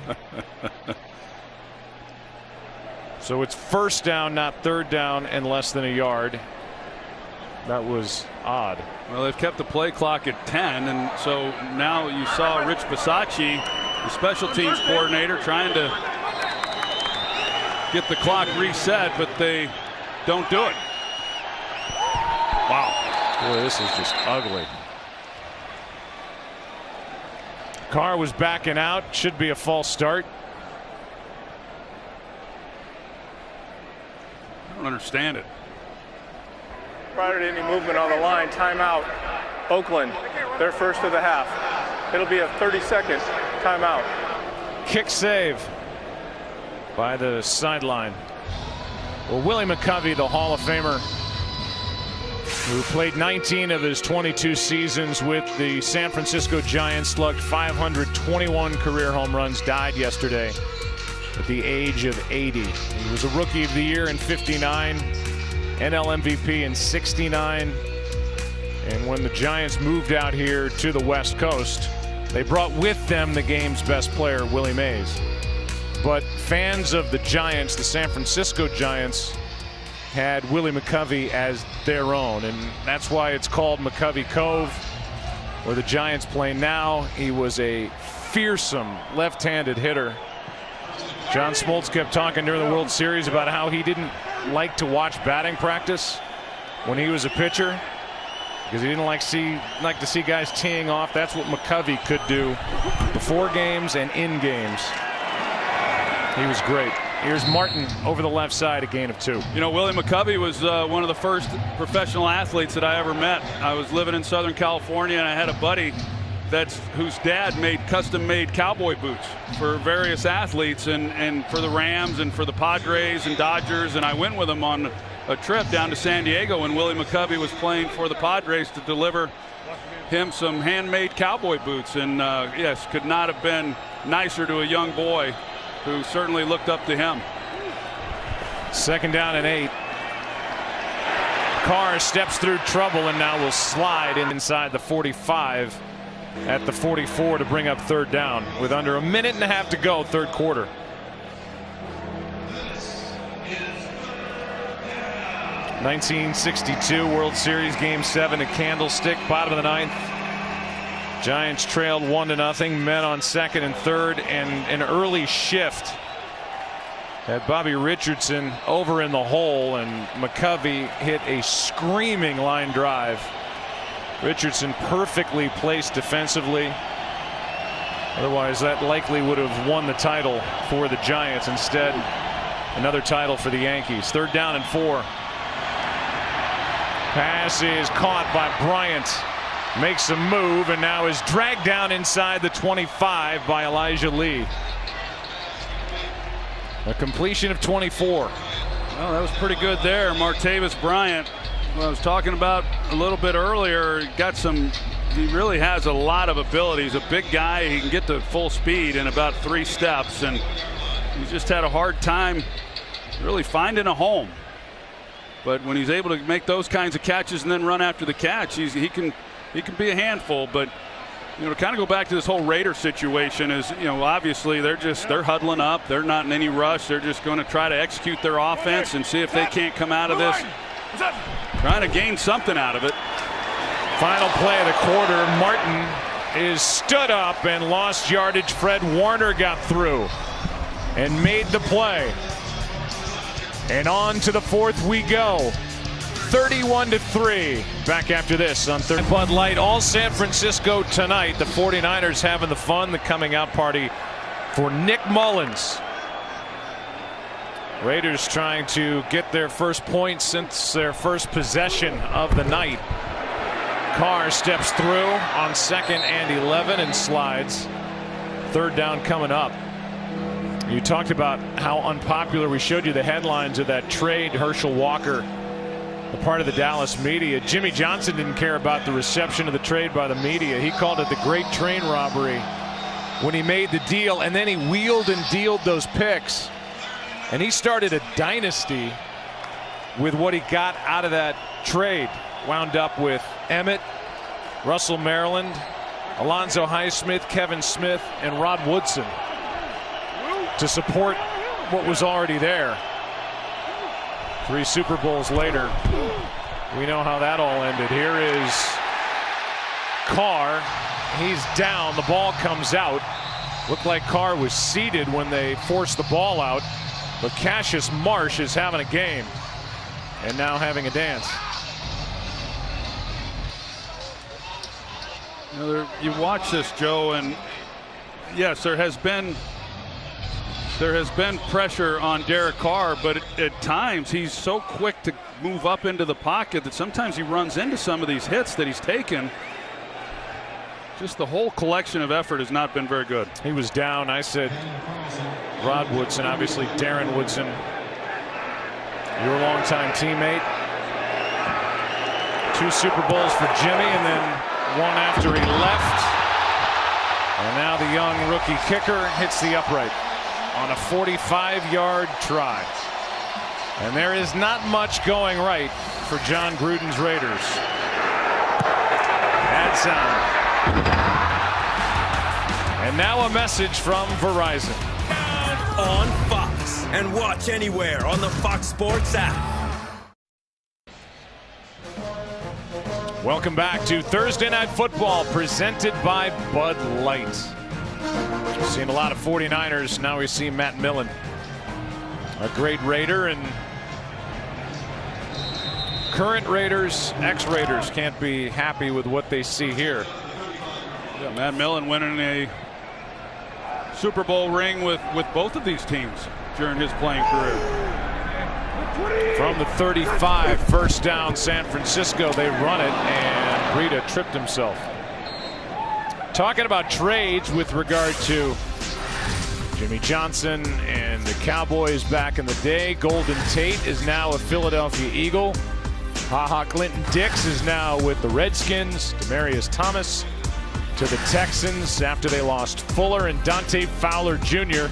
So it's first down, not 3rd down, and less than a yard. That was odd. Well, they've kept the play clock at 10, and so now you saw Rich Bisacci, the special teams coordinator, trying to get the clock reset, but they don't do it. Wow. Boy, this is just ugly. Carr was backing out. Should be a false start. I don't understand it. Prior to any movement on the line, timeout. Oakland, their first of the half. It'll be a 30-second timeout. Kick save by the sideline. Well, Willie McCovey, the Hall of Famer, who played 19 of his 22 seasons with the San Francisco Giants, slugged 521 career home runs, died yesterday at the age of 80. He was a Rookie of the Year in '59, NL MVP in '69, and when the Giants moved out here to the West Coast, they brought with them the game's best player, Willie Mays. But fans of the Giants, the San Francisco Giants, had Willie McCovey as their own, and that's why it's called McCovey Cove, where the Giants play now. He was a fearsome left-handed hitter. John Smoltz kept talking during the World Series about how he didn't like to watch batting practice when he was a pitcher because he didn't like to see guys teeing off. That's what McCovey could do before games and in games. He was great. Here's Martin over the left side, a gain of 2. You know, Willie McCovey was one of the first professional athletes that I ever met. I was living in Southern California, and I had a buddy whose dad made custom-made cowboy boots for various athletes, and for the Rams and for the Padres and Dodgers. And I went with him on a trip down to San Diego when Willie McCovey was playing for the Padres to deliver him some handmade cowboy boots. And yes, could not have been nicer to a young boy who certainly looked up to him. 2nd down and 8. Carr steps through trouble and now will slide inside the 45 at the 44 to bring up 3rd down with under a minute and a half to go, 3rd quarter. 1962 World Series Game 7 at Candlestick, bottom of the 9th. Giants trailed 1-0. Men on second and third, and an early shift had Bobby Richardson over in the hole, and McCovey hit a screaming line drive. Richardson perfectly placed defensively. Otherwise, that likely would have won the title for the Giants. Instead, another title for the Yankees. 3rd down and 4. Pass is caught by Bryant. Makes a move and now is dragged down inside the 25 by Elijah Lee. A completion of 24. Well, that was pretty good there. Martavis Bryant, what I was talking about a little bit earlier, he really has a lot of ability. He's a big guy. He can get to full speed in about 3 steps, and he just had a hard time really finding a home. But when he's able to make those kinds of catches and then run after the catch, he can be a handful. But to kind of go back to this whole Raider situation is, obviously they're huddling up. They're not in any rush. They're just going to try to execute their offense and see if they can't come out of this trying to gain something out of it. Final play of the quarter. Martin is stood up and lost yardage. Fred Warner got through and made the play. And on to the 4th we go. 31-3. Back after this on third. Bud Light, all San Francisco tonight. The 49ers having the fun, the coming out party for Nick Mullins. Raiders trying to get their first point since their first possession of the night. Carr steps through on 2nd and 11 and slides. 3rd down coming up. You talked about how unpopular. We showed you the headlines of that trade. Herschel Walker, the part of the Dallas media. Jimmy Johnson didn't care about the reception of the trade by the media. He called it the great train robbery when he made the deal, and then he wheeled and dealed those picks. And he started a dynasty with what he got out of that trade. Wound up with Emmett, Russell Maryland, Alonzo Highsmith, Kevin Smith, and Rod Woodson to support what was already there. 3 Super Bowls later, we know how that all ended. Here is Carr. He's down. The ball comes out. Looked like Carr was seated when they forced the ball out. But Cassius Marsh is having a game and now having a dance. You watch this, Joe, and yes, there has been pressure on Derek Carr, but at times he's so quick to move up into the pocket that sometimes he runs into some of these hits that he's taken. Just the whole collection of effort has not been very good. He was down. I said Rod Woodson, obviously Darren Woodson, your longtime teammate. 2 Super Bowls for Jimmy, and then 1 after he left. And now the young rookie kicker hits the upright on a 45-yard try. And there is not much going right for John Gruden's Raiders. Bad sound. And now a message from Verizon. On Fox and watch anywhere on the Fox Sports app. Welcome back to Thursday Night Football, presented by Bud Light. We've seen a lot of 49ers. Now we see Matt Millen, a great Raider, and current Raiders, ex-Raiders can't be happy with what they see here. Yeah, Matt Millen winning a Super Bowl ring with both of these teams during his playing career. From the 35, 1st down San Francisco. They run it, and Breida tripped himself. Talking about trades with regard to Jimmy Johnson and the Cowboys back in the day. Golden Tate is now a Philadelphia Eagle. HaHa Clinton Dix is now with the Redskins. Demaryius Thomas to the Texans after they lost Fuller, and Dante Fowler Jr.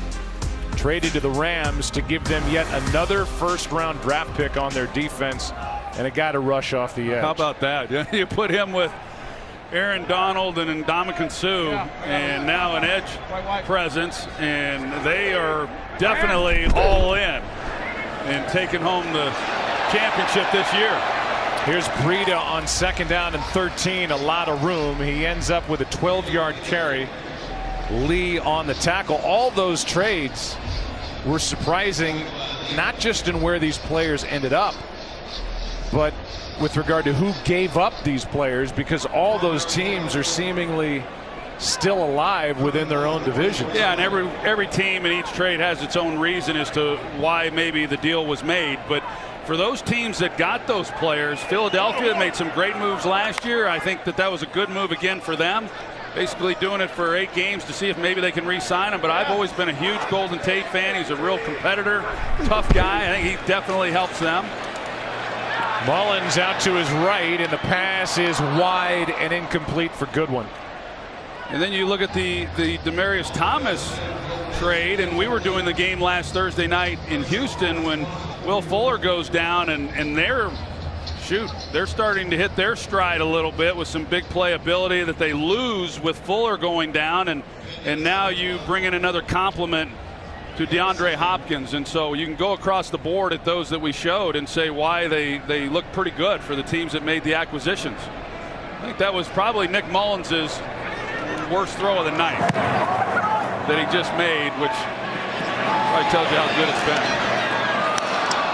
traded to the Rams to give them yet another 1st-round draft pick on their defense and a guy to rush off the edge. How about that? You put him with Aaron Donald and Ndamukong Suh, and now an edge presence, and they are definitely all in and taking home the championship this year. Here's Breida on 2nd down and 13, a lot of room. He ends up with a 12-yard carry. Lee on the tackle. All those trades were surprising, not just in where these players ended up, but with regard to who gave up these players, because all those teams are seemingly still alive within their own division. Yeah, and every team in each trade has its own reason as to why maybe the deal was made. But for those teams that got those players, Philadelphia made some great moves last year. I think that was a good move again for them. Basically doing it for 8 games to see if maybe they can re-sign him. But I've always been a huge Golden Tate fan. He's a real competitor, tough guy. I think he definitely helps them. Mullins out to his right, and the pass is wide and incomplete for Goodwin. And then you look at the Demaryius Thomas trade, and we were doing the game last Thursday night in Houston when Will Fuller goes down, and they're starting to hit their stride a little bit with some big playability that they lose with Fuller going down, and now you bring in another complement to DeAndre Hopkins. And so you can go across the board at those that we showed and say why they look pretty good for the teams that made the acquisitions. I think that was probably Nick Mullins' worst throw of the night that he just made, which probably tells you how good it's been.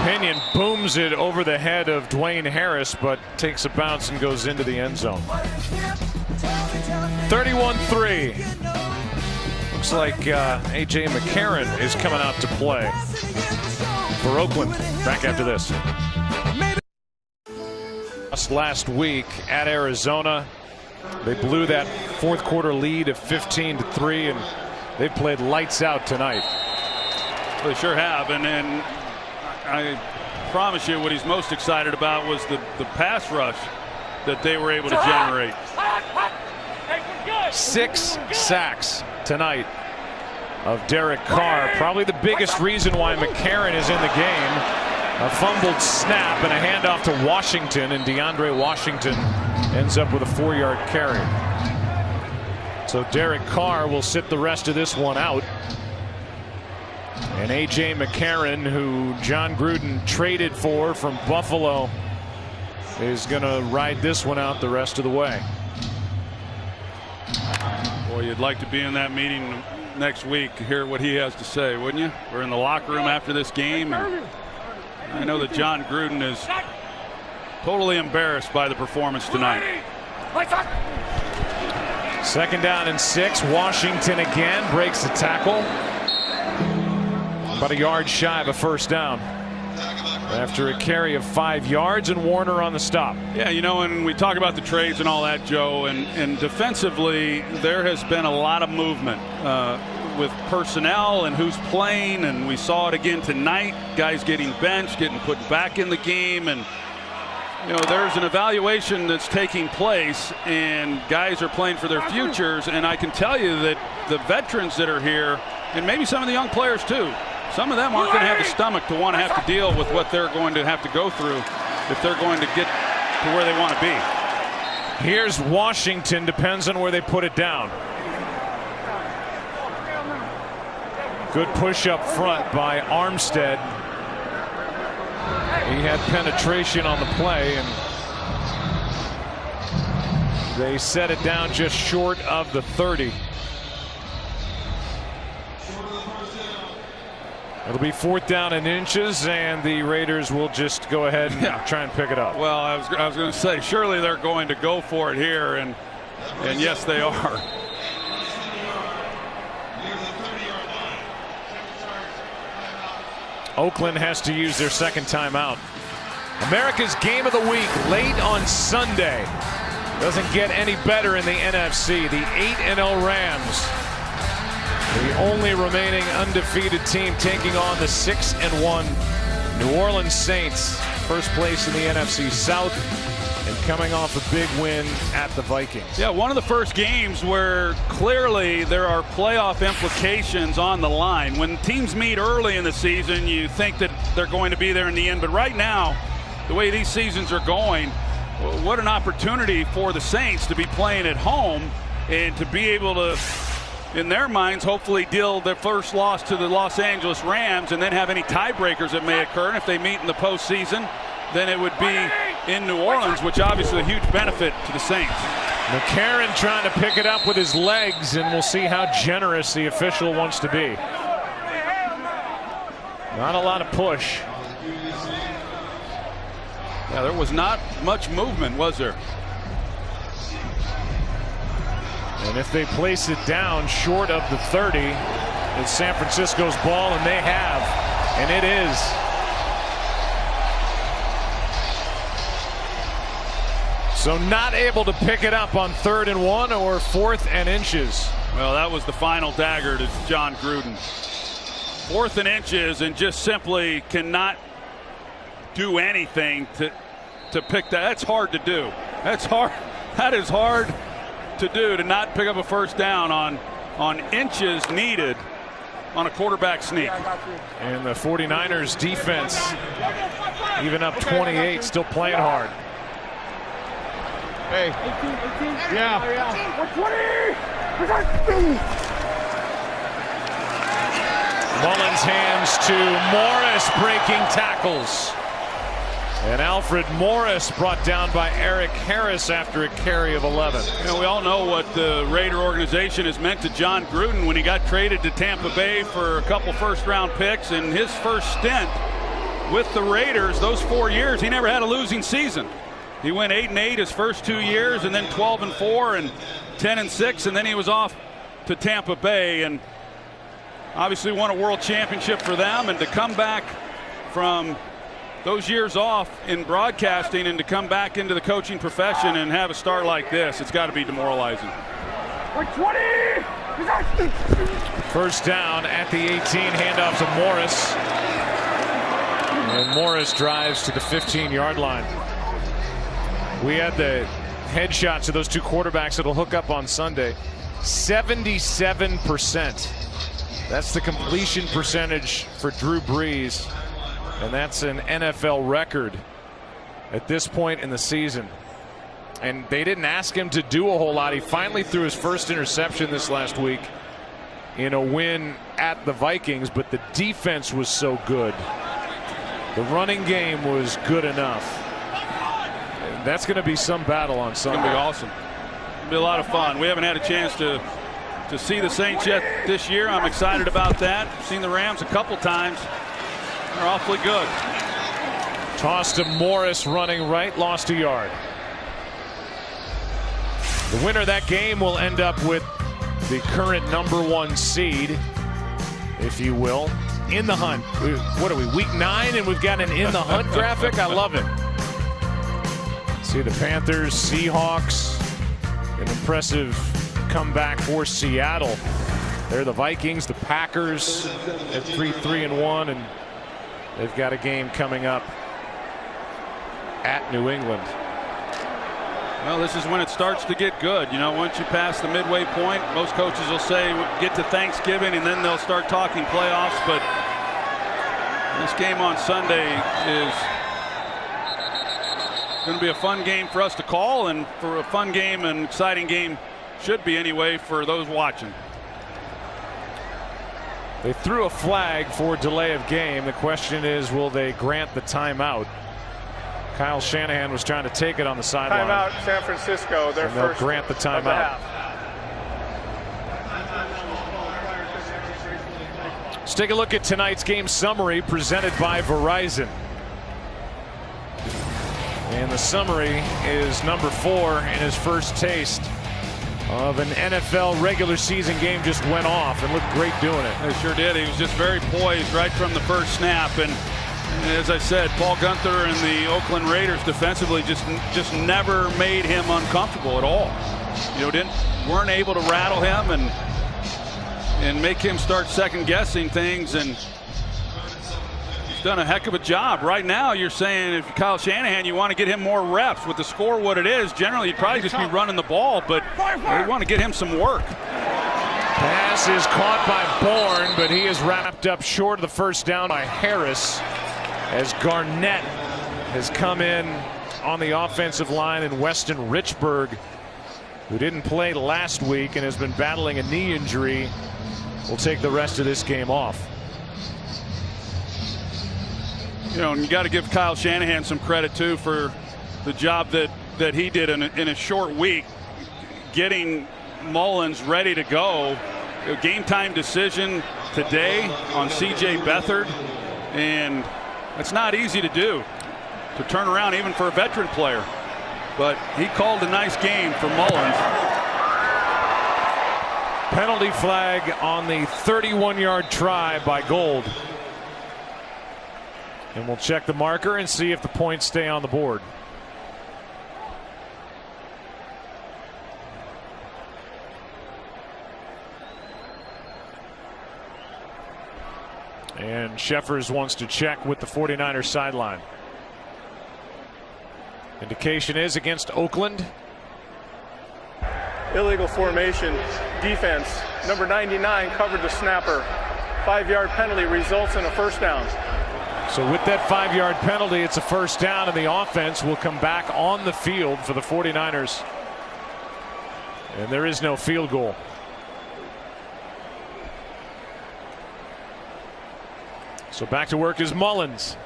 Pinion booms it over the head of Dwayne Harris, but takes a bounce and goes into the end zone. 31-3. Looks like A.J. McCarron is coming out to play for Oakland. Back after this. Last week at Arizona, they blew that 4th quarter lead of 15-3, and they played lights out tonight. They sure have, and I promise you what he's most excited about was the pass rush that they were able to generate. 6 sacks tonight of Derek Carr. Probably the biggest reason why McCarron is in the game. A fumbled snap and a handoff to Washington, and DeAndre Washington ends up with a 4-yard carry. So Derek Carr will sit the rest of this one out. And A.J. McCarron, who John Gruden traded for from Buffalo, is going to ride this one out the rest of the way. Boy, you'd like to be in that meeting next week, hear what he has to say, wouldn't you? We're in the locker room after this game, and I know that John Gruden is totally embarrassed by the performance tonight. 2nd down and 6. Washington again breaks the tackle. About a yard shy of a 1st down after a carry of 5 yards, and Warner on the stop. Yeah, you know, and we talk about the trades and all that, Joe, and defensively there has been a lot of movement with personnel and who's playing, and we saw it again tonight. Guys getting benched, getting put back in the game, and you know, there's an evaluation that's taking place, and guys are playing for their futures. And I can tell you that the veterans that are here, and maybe some of the young players too, some of them aren't going to have the stomach to want to have to deal with what they're going to have to go through if they're going to get to where they want to be. Here's Washington, depends on where they put it down. Good push up front by Armstead. He had penetration on the play, and they set it down just short of the 30. It'll be 4th down and inches, and the Raiders will just go ahead and try and pick it up. Well, I was going to say, surely they're going to go for it here, and yes, they are. Oakland has to use their 2nd timeout. America's game of the week late on Sunday. Doesn't get any better in the NFC. The 8-0 Rams, the only remaining undefeated team, taking on the 6-1 New Orleans Saints. First place in the NFC South, and coming off a big win at the Vikings. Yeah, one of the first games where clearly there are playoff implications on the line. When teams meet early in the season, you think that they're going to be there in the end. But right now, the way these seasons are going, what an opportunity for the Saints to be playing at home and to be able to, in their minds, hopefully deal their first loss to the Los Angeles Rams and then have any tiebreakers that may occur. And if they meet in the postseason, than it would be in New Orleans, which obviously a huge benefit to the Saints. McCarron trying to pick it up with his legs, and we'll see how generous the official wants to be. Not a lot of push. Yeah, there was not much movement, was there? And if they place it down short of the 30, it's San Francisco's ball, and they have. And it is. So not able to pick it up on 3rd and 1 or 4th and inches. Well, that was the final dagger to John Gruden. 4th and inches, and just simply cannot do anything to pick that. That's hard to do. That's hard. That is hard to do, to not pick up a first down on inches needed on a quarterback sneak. And the 49ers defense, even up 28, still playing hard. Hey. 18. Yeah. 120. Mullins hands to Morris, breaking tackles. And Alfred Morris brought down by Eric Harris after a carry of 11. You know, we all know what the Raider organization has meant to John Gruden when he got traded to Tampa Bay for a couple first-round picks. And his first stint with the Raiders, those 4 years, he never had a losing season. He went 8-8 his first 2 years, and then 12-4 and 10-6, and then he was off to Tampa Bay, and obviously won a world championship for them. And to come back from those years off in broadcasting and to come back into the coaching profession and have a start like this, it's got to be demoralizing. 120. First down at the 18, handoff to Morris. And Morris drives to the 15-yard line. We had the headshots of those two quarterbacks that'll hook up on Sunday. 77%. That's the completion percentage for Drew Brees. And that's an NFL record at this point in the season. And they didn't ask him to do a whole lot. He finally threw his first interception this last week in a win at the Vikings, but the defense was so good. The running game was good enough. And that's going to be some battle on Sunday. It's going to be awesome. It'll be a lot of fun. We haven't had a chance to see the Saints yet this year. I'm excited about that. I've seen the Rams a couple times. They're awfully good. Toss to Morris, running right, lost a yard. The winner of that game will end up with the current #1 seed, if you will, in the hunt. What are we, week 9, and we've got an in the hunt graphic? I love it. See the Panthers, Seahawks, an impressive comeback for Seattle. They're the Vikings, the Packers at 3-3-1, and they've got a game coming up at New England. Well, this is when it starts to get good. You know, once you pass the midway point, most coaches will say get to Thanksgiving and then they'll start talking playoffs. But this game on Sunday is going to be a fun game for us to call, and for a fun game, an exciting game should be anyway for those watching. They threw a flag for delay of game. The question is, will they grant the timeout? Kyle Shanahan was trying to take it on the sideline. Timeout, San Francisco. Their and they'll first grant the timeout. Let's take a look at tonight's game summary presented by Verizon. And the summary is number 4 in his first taste of an NFL regular season game. Just went off and looked great doing it. They sure did. He was just very poised right from the first snap. And as I said, Paul Guenther and the Oakland Raiders defensively just never made him uncomfortable at all. You know, weren't able to rattle him and make him start second guessing things, and he's done a heck of a job. Right now, you're saying if Kyle Shanahan, you want to get him more reps. With the score what it is, generally you'd probably just be running the ball, but you want to get him some work. Pass is caught by Bourne, but he is wrapped up short of the first down by Harris, as Garnett has come in on the offensive line, and Weston Richburg, who didn't play last week and has been battling a knee injury, will take the rest of this game off. You know, and you got to give Kyle Shanahan some credit too for the job that he did in a short week, getting Mullins ready to go. A game time decision today on C.J. Beathard, and it's not easy to do, to turn around even for a veteran player. But he called a nice game for Mullins. Penalty flag on the 31-yard try by Gold. And we'll check the marker and see if the points stay on the board. And Sheffers wants to check with the 49ers sideline. Indication is against Oakland. Illegal formation, defense. Number 99 covered the snapper. 5-yard penalty results in a first down. So with that 5-yard penalty, it's a first down, and the offense will come back on the field for the 49ers. And there is no field goal. So back to work is Mullins.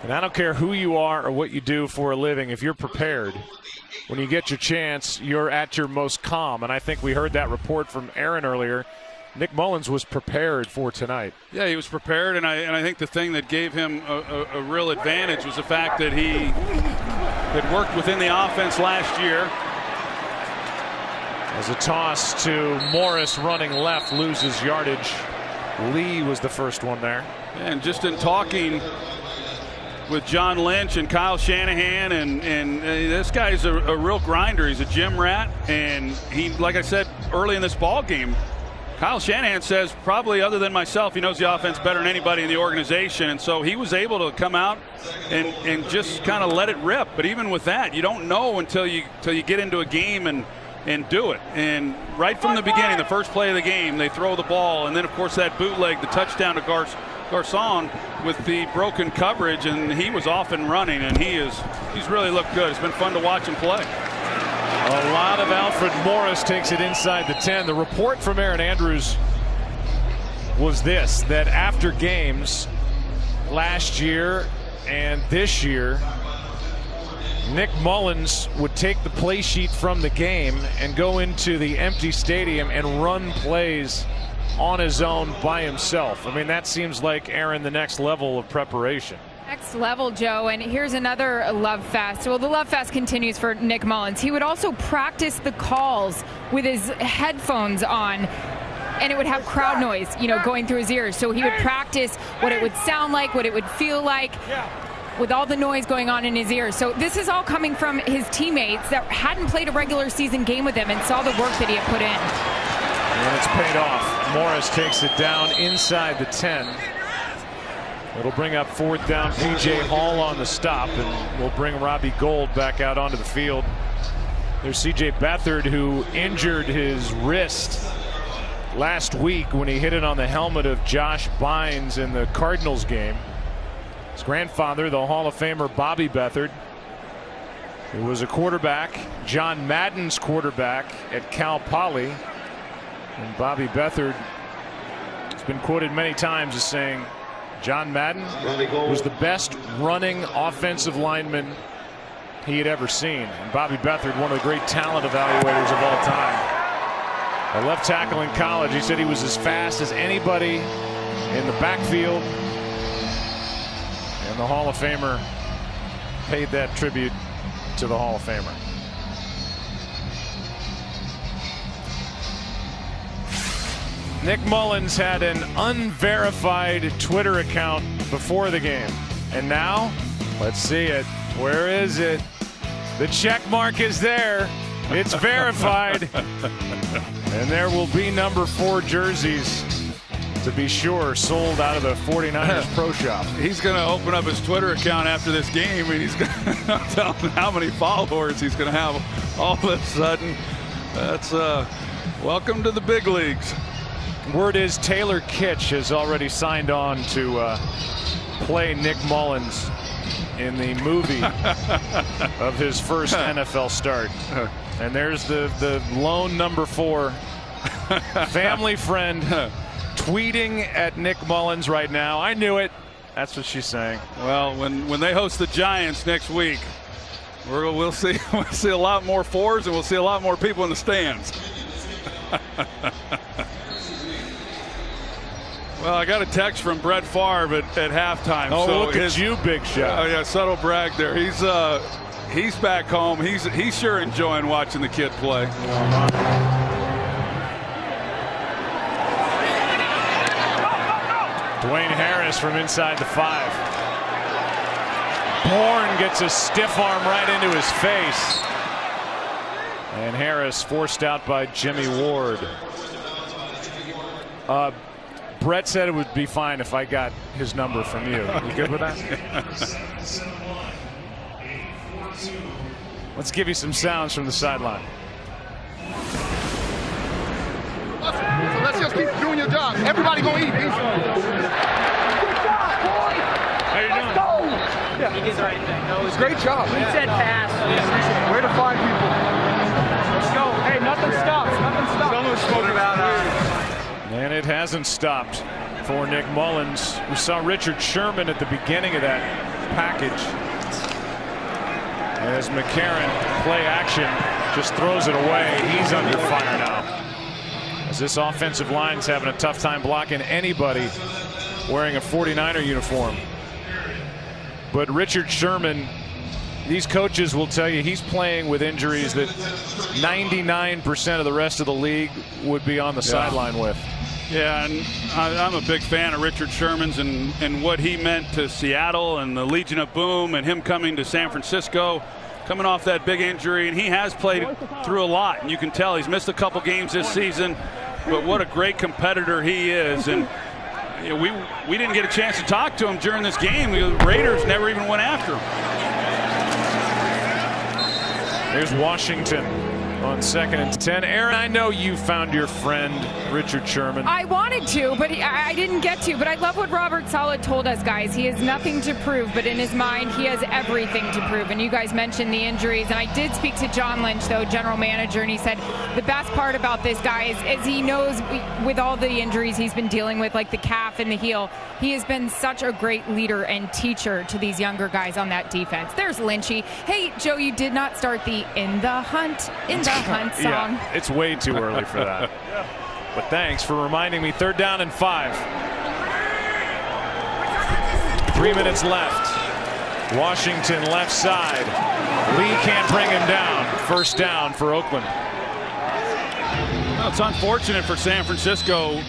And I don't care who you are or what you do for a living, if you're prepared, when you get your chance, you're at your most calm. And I think we heard that report from Aaron earlier. Nick Mullins was prepared for tonight. Yeah, he was prepared, and I think the thing that gave him a real advantage was the fact that he had worked within the offense last year. As a toss to Morris running left, loses yardage. Lee was the first one there. And just in talking with John Lynch and Kyle Shanahan, and this guy's a real grinder. He's a gym rat, and he, like I said early in this ball game, Kyle Shanahan says probably other than myself, he knows the offense better than anybody in the organization, and so he was able to come out and just kind of let it rip. But even with that, you don't know until you get into a game and do it. And right from the beginning, the first play of the game, they throw the ball, and then of course that bootleg, the touchdown to Garcon with the broken coverage, and he was off and running, and he's really looked good. It's been fun to watch him play. A lot of Alfred Morris takes it inside the 10. The report from Aaron Andrews was this, that after games last year and this year, Nick Mullins would take the play sheet from the game and go into the empty stadium and run plays on his own by himself. I mean, that seems like, Aaron, the next level of preparation. Next level, Joe, and here's another love fest. Well, the love fest continues for Nick Mullins. He would also practice the calls with his headphones on, and it would have crowd noise, going through his ears. So he would practice what it would sound like, what it would feel like, with all the noise going on in his ears. So this is all coming from his teammates that hadn't played a regular season game with him and saw the work that he had put in. And it's paid off. Morris takes it down inside the 10. It'll bring up fourth down. P.J. Hall on the stop, and we'll bring Robbie Gould back out onto the field. There's C.J. Beathard, who injured his wrist last week when he hit it on the helmet of Josh Bynes in the Cardinals game. His grandfather, the Hall of Famer Bobby Beathard, who was a quarterback, John Madden's quarterback at Cal Poly. And Bobby Beathard has been quoted many times as saying John Madden was the best running offensive lineman he had ever seen. And Bobby Beathard, one of the great talent evaluators of all time. A left tackle in college, he said he was as fast as anybody in the backfield. And the Hall of Famer paid that tribute to the Hall of Famer. Nick Mullins had an unverified Twitter account before the game. And now, let's see it. Where is it? The check mark is there. It's verified. And there will be number 4 jerseys, to be sure, sold out of the 49ers Pro Shop. He's going to open up his Twitter account after this game, and he's going to tell him how many followers he's going to have all of a sudden. That's welcome to the big leagues. Word is Taylor Kitsch has already signed on to play Nick Mullins in the movie of his first NFL start. And there's the lone number 4 family friend tweeting at Nick Mullins right now. I knew it. That's what she's saying. Well, when they host the Giants next week, we'll see a lot more fours, and we'll see a lot more people in the stands. Well, I got a text from Brett Favre at halftime. Oh, so look at you, big shot. Oh yeah, subtle brag there. He's back home. He's sure enjoying watching the kid play. Dwayne Harris from inside the 5. Bourne gets a stiff arm right into his face. And Harris forced out by Jimmy Ward. Brett said it would be fine if I got his number from you. You good with that? Let's give you some sounds from the sideline. So let's just keep doing your job. Everybody gonna eat. Good job, boy. How you doing? Let's go. Yeah. He did the right thing. No, it was Great job. He said pass. Way to find people. Let's go. Hey, nothing stops. Nothing stops. Someone spoke about And it hasn't stopped for Nick Mullins. We saw Richard Sherman at the beginning of that package. As McCarron, play action, just throws it away. He's under fire now. As this offensive line's having a tough time blocking anybody wearing a 49er uniform. But Richard Sherman, these coaches will tell you he's playing with injuries that 99% of the rest of the league would be on the sideline with. Yeah, and I'm a big fan of Richard Sherman's and what he meant to Seattle and the Legion of Boom and him coming to San Francisco, coming off that big injury. And he has played through a lot, and you can tell he's missed a couple games this season, but what a great competitor he is. And you know, we didn't get a chance to talk to him during this game. The Raiders never even went after him. Here's Washington on 2nd and 10. Aaron, I know you found your friend Richard Sherman. I wanted to, but I didn't get to. But I love what Robert Saleh told us, guys. He has nothing to prove, but in his mind, he has everything to prove. And you guys mentioned the injuries. And I did speak to John Lynch, though, general manager, and he said the best part about this guy is he knows with all the injuries he's been dealing with, like the calf and the heel, he has been such a great leader and teacher to these younger guys on that defense. There's Lynchy. Hey, Joe, you did not start the In the Hunt song. Yeah, it's way too early for that. But thanks for reminding me. 3rd down and 5. 3 minutes left. Washington left side. Lee can't bring him down. 1st down for Oakland. Well, it's unfortunate for San Francisco.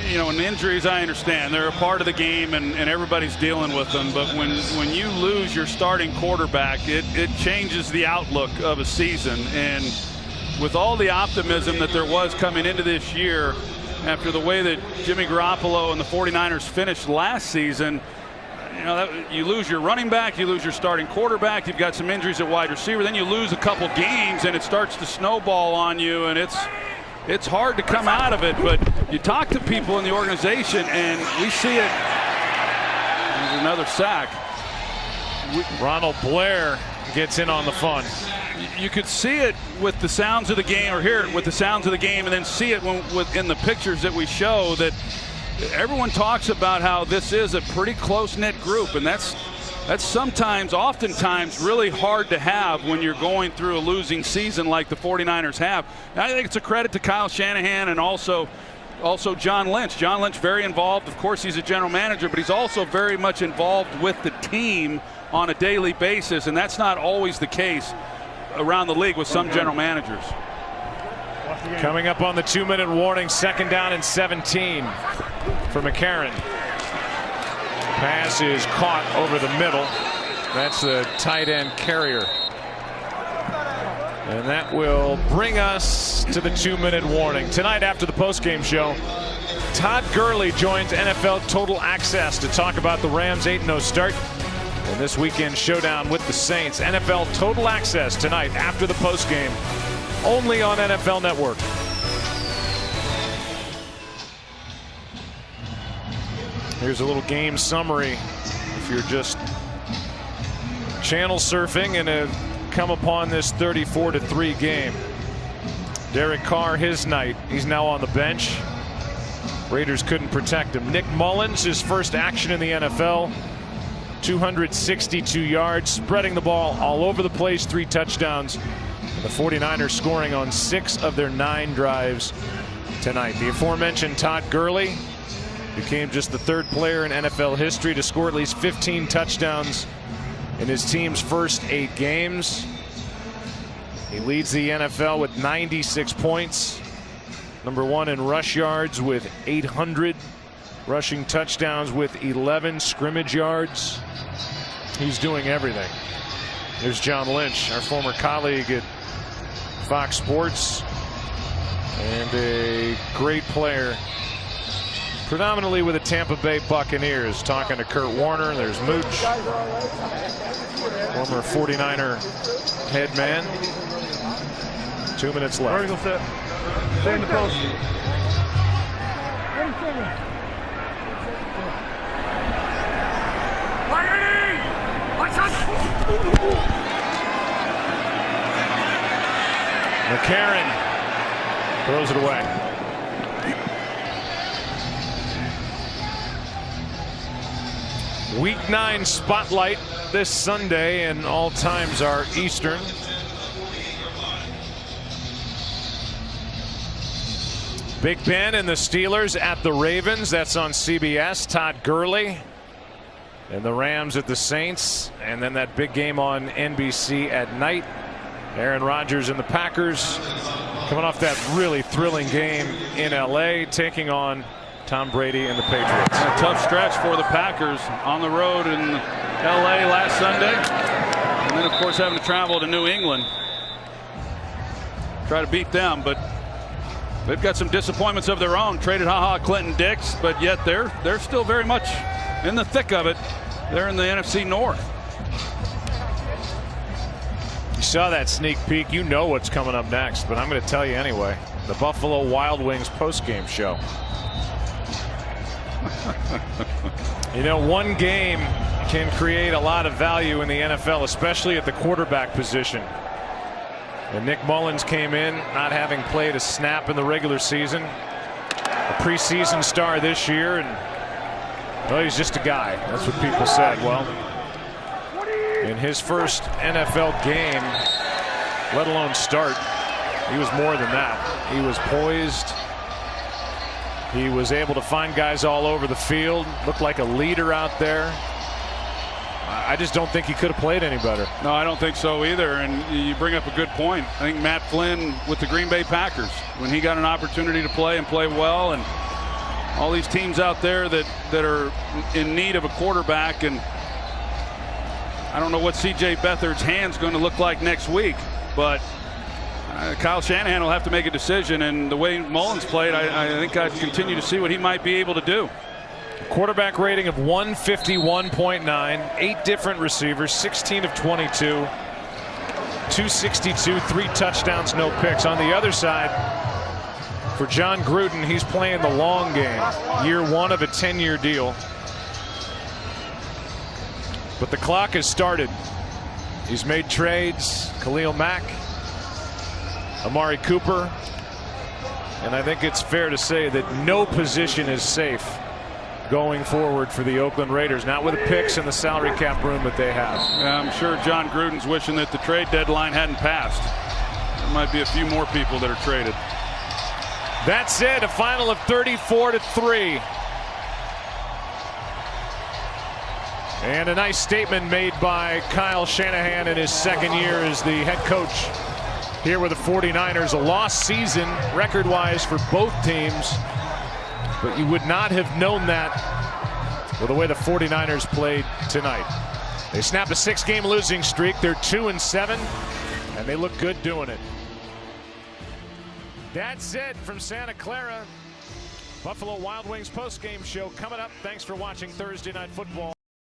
You know, and injuries, I understand. They're a part of the game, and everybody's dealing with them. But when you lose your starting quarterback, it changes the outlook of a season. And with all the optimism that there was coming into this year, after the way that Jimmy Garoppolo and the 49ers finished last season, you know, you lose your running back, you lose your starting quarterback, you've got some injuries at wide receiver, then you lose a couple games, and it starts to snowball on you, and it's hard to come out of it. But you talk to people in the organization, and we see it. There's another sack. Ronald Blair gets in on the fun. You could see it with the sounds of the game, or hear it with the sounds of the game, and then see it in the pictures that we show, that everyone talks about how this is a pretty close-knit group, and that's oftentimes really hard to have when you're going through a losing season like the 49ers have. And I think it's a credit to Kyle Shanahan and also John Lynch. John Lynch very involved. Of course, he's a general manager, but he's also very much involved with the team on a daily basis, and that's not always the case around the league with some general managers. Coming up on the 2-minute warning, 2nd down and 17 for McCarron. Pass is caught over the middle. That's the tight end Carrier. And that will bring us to the 2-minute warning. Tonight after the postgame show, Todd Gurley joins NFL Total Access to talk about the Rams' 8-0 start and this weekend showdown with the Saints. NFL Total Access tonight after the postgame, only on NFL Network. Here's a little game summary if you're just channel surfing and have come upon this 34-3 game. Derek Carr, his night. He's now on the bench. Raiders couldn't protect him. Nick Mullins, his first action in the NFL. 262 yards, spreading the ball all over the place, 3 touchdowns. And the 49ers scoring on 6 of their 9 drives tonight. The aforementioned Todd Gurley became just the 3rd player in NFL history to score at least 15 touchdowns in his team's first 8 games. He leads the NFL with 96 points. Number 1 in rush yards with 800. Rushing touchdowns with 11 scrimmage yards. He's doing everything. There's John Lynch, our former colleague at Fox Sports, and a great player, predominantly with the Tampa Bay Buccaneers, talking to Kurt Warner. There's Mooch, former 49er head man. 2 minutes left. Vertical set. Stay in the post. McCarron throws it away. Week 9 spotlight this Sunday, and all times are Eastern. Big Ben and the Steelers at the Ravens. That's on CBS. Todd Gurley and the Rams at the Saints. And then that big game on NBC at night. Aaron Rodgers and the Packers coming off that really thrilling game in LA, taking on Tom Brady and the Patriots. A tough stretch for the Packers on the road in LA last Sunday. And then, of course, having to travel to New England. Try to beat them, but they've got some disappointments of their own. Traded Clinton Dix, but yet they're still very much in the thick of it. They're in the NFC North. You saw that sneak peek. You know what's coming up next, but I'm going to tell you anyway. The Buffalo Wild Wings postgame show. You know, one game can create a lot of value in the NFL, especially at the quarterback position. And Nick Mullins came in not having played a snap in the regular season. A preseason star this year, and well, he's just a guy. That's what people said. Well, in his first NFL game, let alone start, he was more than that. He was poised. He was able to find guys all over the field. Looked like a leader out there. I just don't think he could have played any better. No, I don't think so either. And you bring up a good point. I think Matt Flynn with the Green Bay Packers, when he got an opportunity to play and play well, and all these teams out there that are in need of a quarterback, and I don't know what C.J. Beathard's hand's going to look like next week, but Kyle Shanahan will have to make a decision, and the way Mullins played, I think I'd continue to see what he might be able to do. Quarterback rating of 151.9, 8 different receivers, 16 of 22, 262, 3 touchdowns, no picks. On the other side, for John Gruden, he's playing the long game. Year 1 of a 10-year deal. But the clock has started. He's made trades. Khalil Mack, Amari Cooper, and I think it's fair to say that no position is safe going forward for the Oakland Raiders, not with the picks and the salary cap room that they have. Yeah, I'm sure John Gruden's wishing that the trade deadline hadn't passed. There might be a few more people that are traded. That's it, a final of 34-3. And a nice statement made by Kyle Shanahan in his second year as the head coach here with the 49ers. A lost season record-wise for both teams, but you would not have known that with the way the 49ers played tonight. They snapped a 6-game losing streak. They're 2-7, and they look good doing it. That's it from Santa Clara. Buffalo Wild Wings postgame show coming up. Thanks for watching Thursday Night Football.